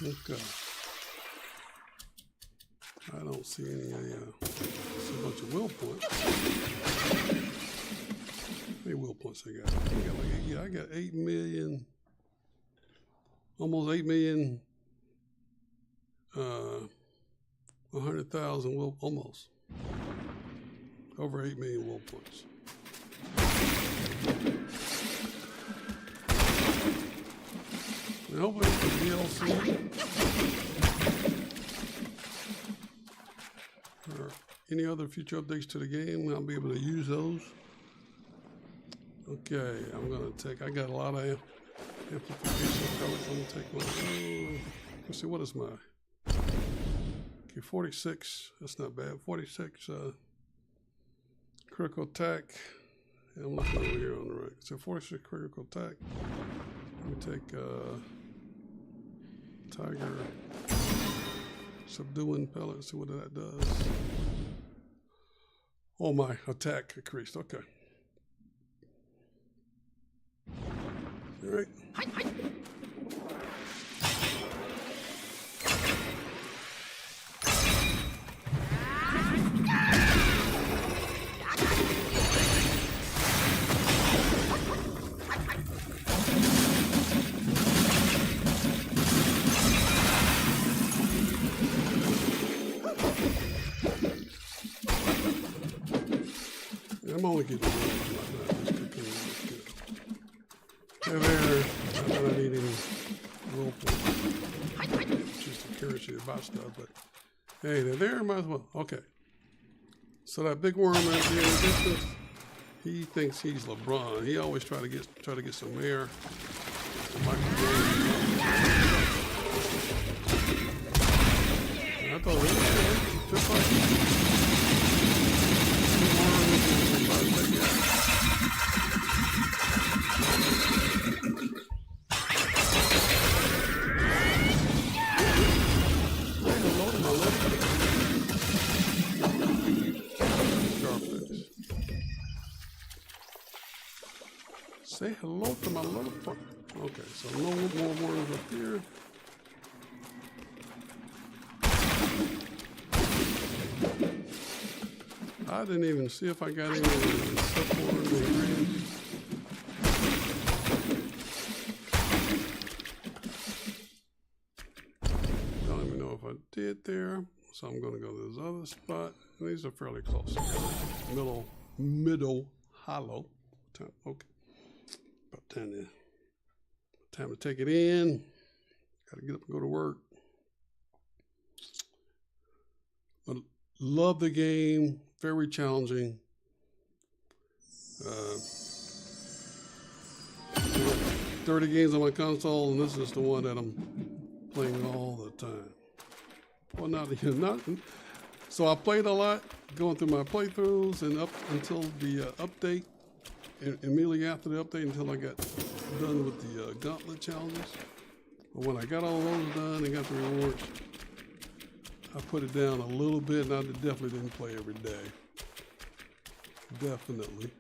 S1: Okay. I don't see any, see a bunch of will points. How many will points I got? I got 8 million, almost 8 million, 100,000 will, almost. Over 8 million will points. And hopefully it's the DLC. Or any other future updates to the game, I'll be able to use those. Okay, I got a lot of amplification colors. I'm gonna take one. Let's see, what is my Okay, 46. That's not bad. 46 critical attack. And I'm looking over here on the right. So 46 critical attack. Let me take Tiger subduing pellet. See what that does. Oh, my attack increased. Okay. All right. I'm only getting hey there, not that I need any role play. Just to curious about stuff, but hey, they're there, might as well. Okay. So that big worm right there in the distance, he thinks he's LeBron. He always try to get some air. I thought it was just like say hello to my little friend. Okay, so no more worms up here. I didn't even see if I got any support in the range. Don't even know if I did there. So I'm going to go to this other spot. And these are fairly close. Middle hollow. Okay. About time to take it in. Got to get up and go to work. But love the game. Very challenging. 30 games on my console, and this is the one that I'm playing all the time. Well, not. So I played a lot, going through my playthroughs, and up until the update, and immediately after the update, until I got done with the gauntlet challenges. But when I got all those done and got the rewards, I put it down a little bit, and I definitely didn't play every day. Definitely.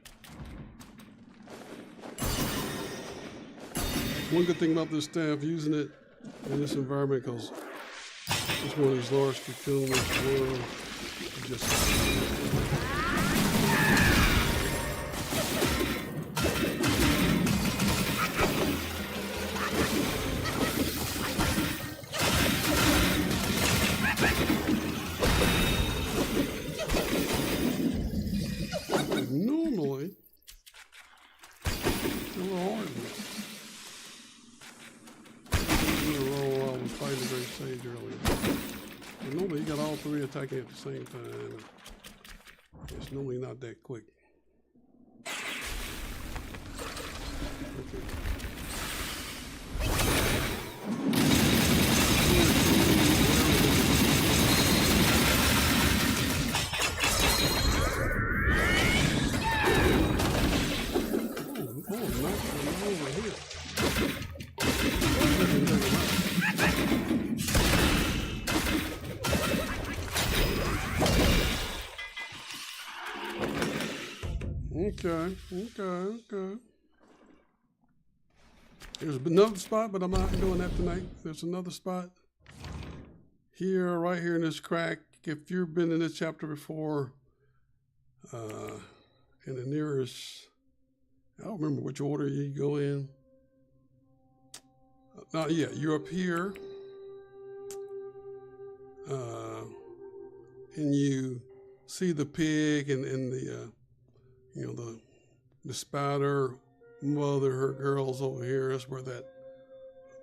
S1: One good thing about this staff, using it in this environment, because it's one of these large cocoons, normally it's a little hard. I was fighting the Great Sage earlier. And normally you got all three attacking at the same time. It's normally not that quick. Okay. Okay. There's another spot, but I'm not doing that tonight. There's another spot here, right here in this crack. If you've been in this chapter before, in the nearest, I don't remember which order you go in. Yeah, you're up here, and you see the pig and the, the spider mother, her girls over here. That's where that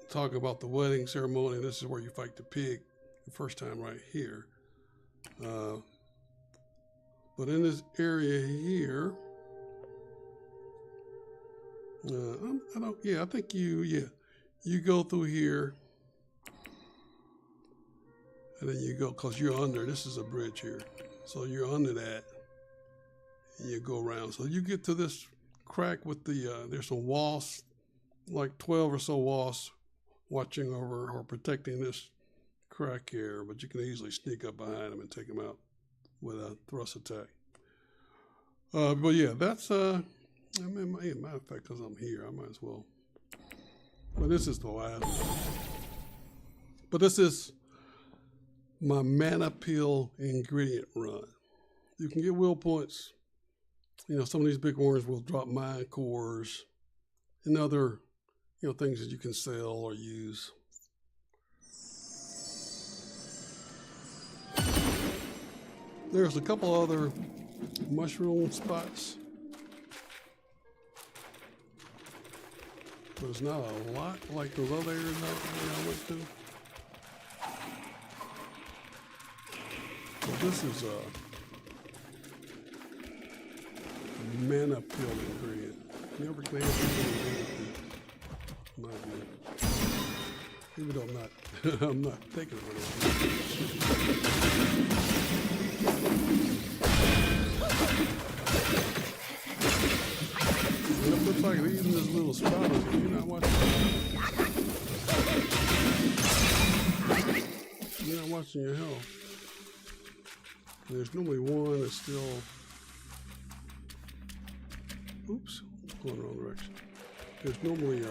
S1: talk about the wedding ceremony. This is where you fight the pig the first time, right here. But in this area here, I think you go through here. And then you go, because you're under, this is a bridge here. So you're under that, and you go around. So you get to this crack with the, there's some wasps, like 12 or so wasps watching over or protecting this crack here, but you can easily sneak up behind them and take them out with a thrust attack. But yeah, that's, I mean, matter of fact, because I'm here, I might as well. But this is the last one. But this is my mana pill ingredient run. You can get will points. You know, some of these big worms will drop mind cores and other, you know, things that you can sell or use. There's a couple other mushroom spots, but it's not a lot like those other areas I went to. But this is a mana pill ingredient. You ever can have mana pill? Even though I'm not taking it. It looks like they're eating this little spot. You're not watching. You're not watching your health. There's normally one that's still. Oops, going the wrong direction. There's normally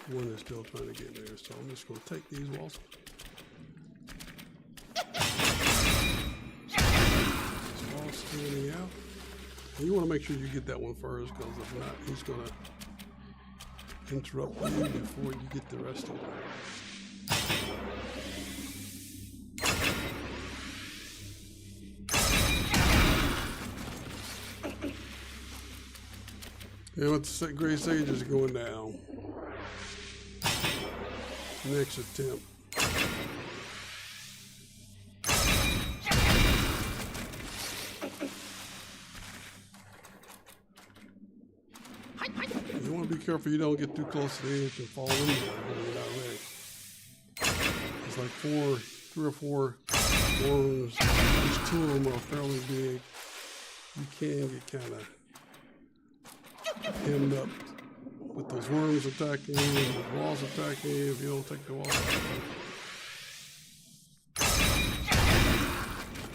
S1: one that's still trying to get there, so I'm just going to take these walls. This wall's standing out. And you want to make sure you get that one first, because if not, he's going to interrupt you before you get the rest of them. And with the gray sages going down. Next attempt. You want to be careful you don't get too close to the edge and fall in there when you're not ready. It's like three or four worms. Each two of them are fairly big. You can get kind of hemmed up with those worms attacking you and the walls attacking you if you don't take the walls out.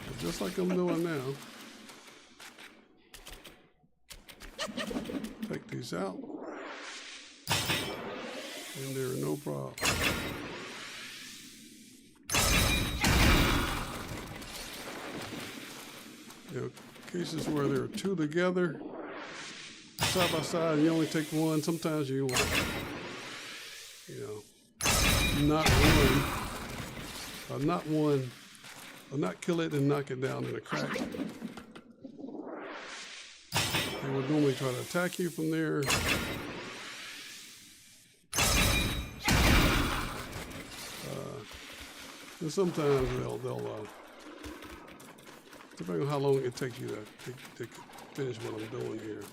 S1: But just like I'm doing now, take these out, and there are no problems. You know, cases where there are two together, side by side, and you only take one. Sometimes you will, not kill it and knock it down in a crack. They would normally try to attack you from there. And sometimes they'll depending on how long it takes you to finish what I'm doing here.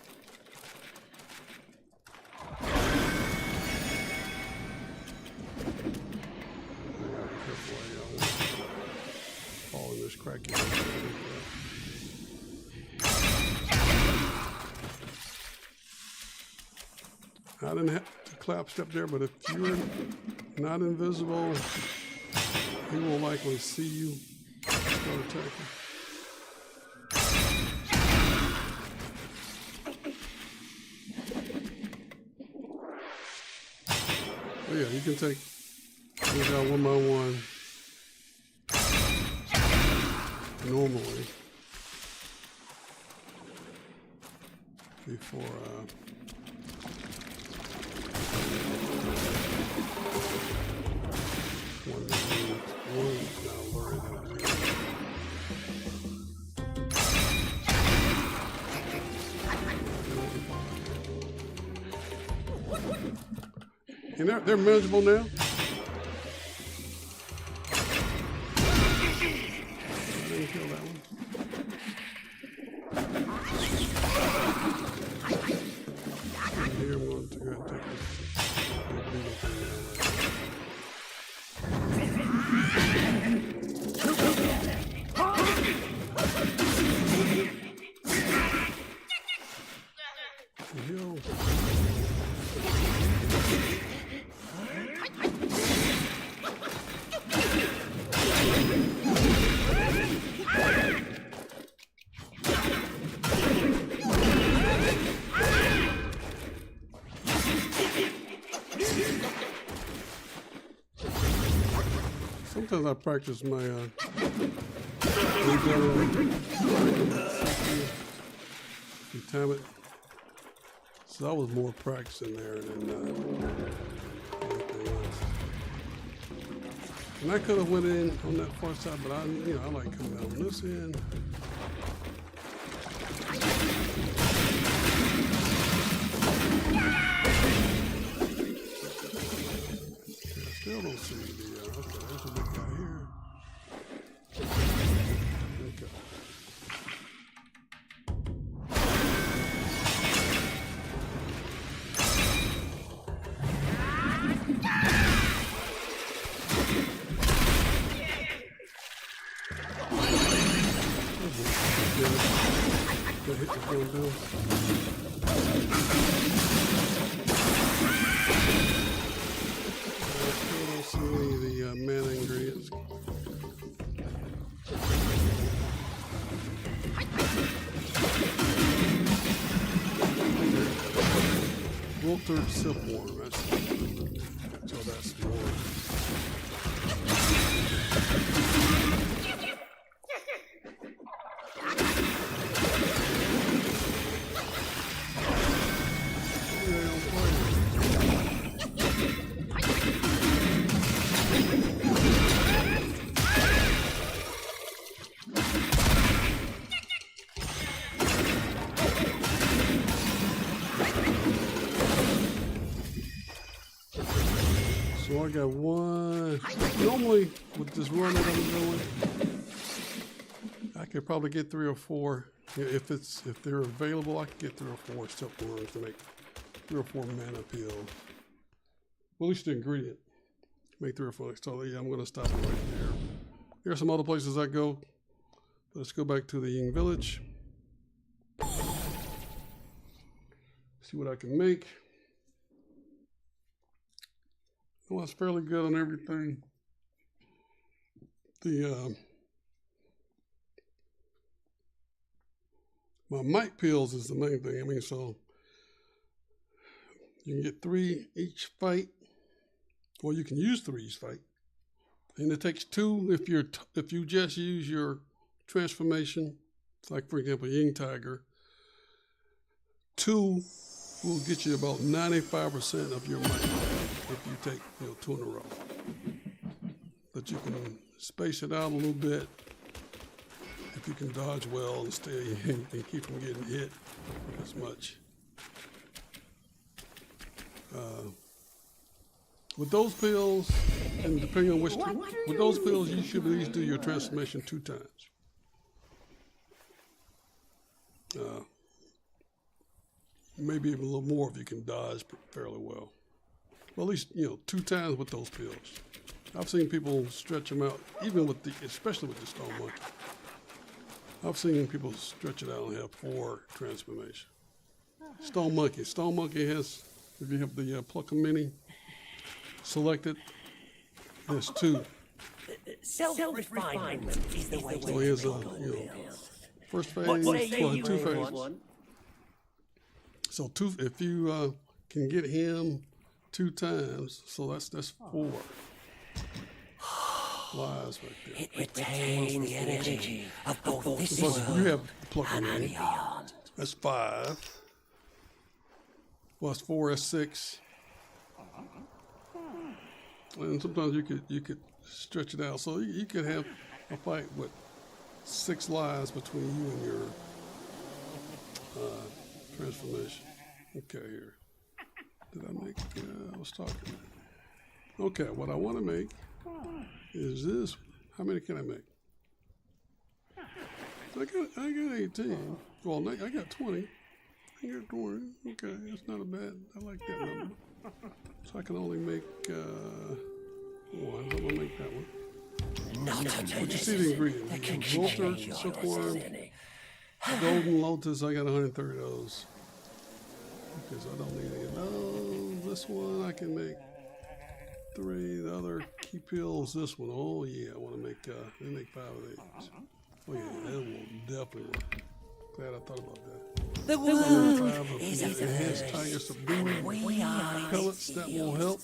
S1: Fall in this crack. I didn't have to clap step there, but if you're not invisible, he will likely see you start attacking. But yeah, you can take these out one by one normally before one's now learning how to do it. And they're manageable now. I didn't kill that one. And here I'm going to go ahead and take this little beetle thing down right now. the hell? Sometimes I practice my you time it. So that was more practice in there than anything else. And I could have went in on that far side, but I like coming out on this end. I still don't see the, okay, there's a big guy here. Okay. Go hit the phone down. I still don't see any of the mana ingredients. Wilted silkworm. So that's more. So I got one. Normally, with this run that I'm doing, I could probably get 3 or 4. If they're available, I could get 3 or 4 silkworms to make 3 or 4 mana pills. Well, at least the ingredient. Make 3 or 4. So yeah, I'm gonna stop it right there. Here are some other places I go. Let's go back to the Ying Village. See what I can make. Well, it's fairly good on everything. The my might pills is the main thing. I mean, so you can get 3 each fight, or you can use 3 each fight, and it takes 2 if you just use your transformation. It's like, for example, Ying Tiger. 2 will get you about 95% of your might if you take 2 in a row. But you can space it out a little bit if you can dodge well and stay and keep from getting hit as much. With those pills, and depending on which, with those pills, you should at least do your transformation 2 times. Maybe even a little more if you can dodge fairly well. Well, at least 2 times with those pills. I've seen people stretch them out, even with especially with the Stone Monkey. I've seen people stretch it out and have 4 transformation. Stone Monkey has, if you have the Plucker Mini selected, there's 2.
S3: Self-refinement is the way
S1: So here's first phase, 2 phases. So 2, if you can get him 2 times, so that's 4 lives right there.
S3: It retains the energy of both this
S1: Plus,
S3: world
S1: you have the Plucker
S3: and
S1: Mini.
S3: beyond.
S1: That's 5. Well, that's 4. That's 6. And sometimes you could stretch it out, so you could have a fight with 6 lives between you and your transformation. Okay, here. Did I make? I was talking. Okay, what I want to make is this. How many can I make? I got 18. Well, I got 20. I got 20. Okay, that's not a bad. I like that number. So I can only make 1. I'm gonna make that one. But you see the ingredients. Wilted, silkworm, golden lotus. I got 130 of those. because I don't need any of those. This one I can make 3. The other key pills, this one. Oh yeah, I want to make, let me make 5 of these. Oh yeah, that will definitely work. Glad I thought about that.
S3: The world
S1: 5 of
S3: is
S1: enhanced
S3: averse.
S1: tiger subdued
S3: We are
S1: pellets, that will help.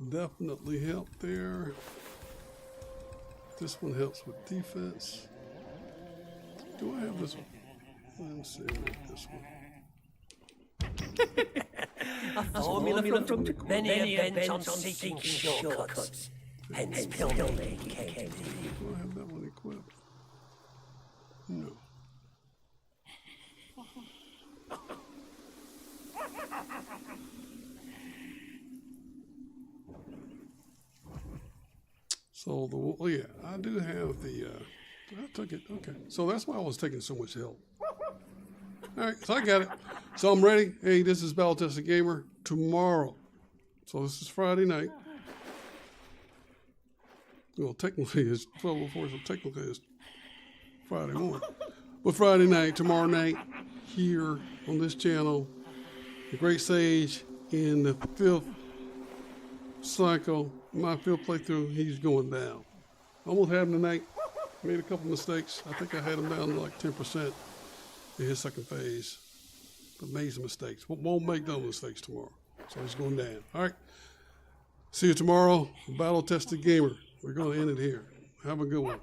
S1: Definitely help there. This one helps with defense. Do I have this one? Let me see, make this one.
S3: a formula from many events on seeking shortcuts. Hence, pill making came.
S1: Do I have that one equipped? No. So the, oh yeah, I do have the, I took it, okay. So that's why I was taking so much help. All right, so I got it. So I'm ready. Hey, this is Battle Tested Gamer. Tomorrow, so this is Friday night. Well, technically it's 12:04, so technically it's Friday morning. But Friday night, tomorrow night, here on this channel, the Great Sage in the 5th cycle, my 5th playthrough, he's going down. Almost had him tonight. Made a couple mistakes. I think I had him down to like 10% in his second phase. But made some mistakes. Won't make those mistakes tomorrow. So he's going down. All right. See you tomorrow. Battle Tested Gamer. We're going to end it here. Have a good one.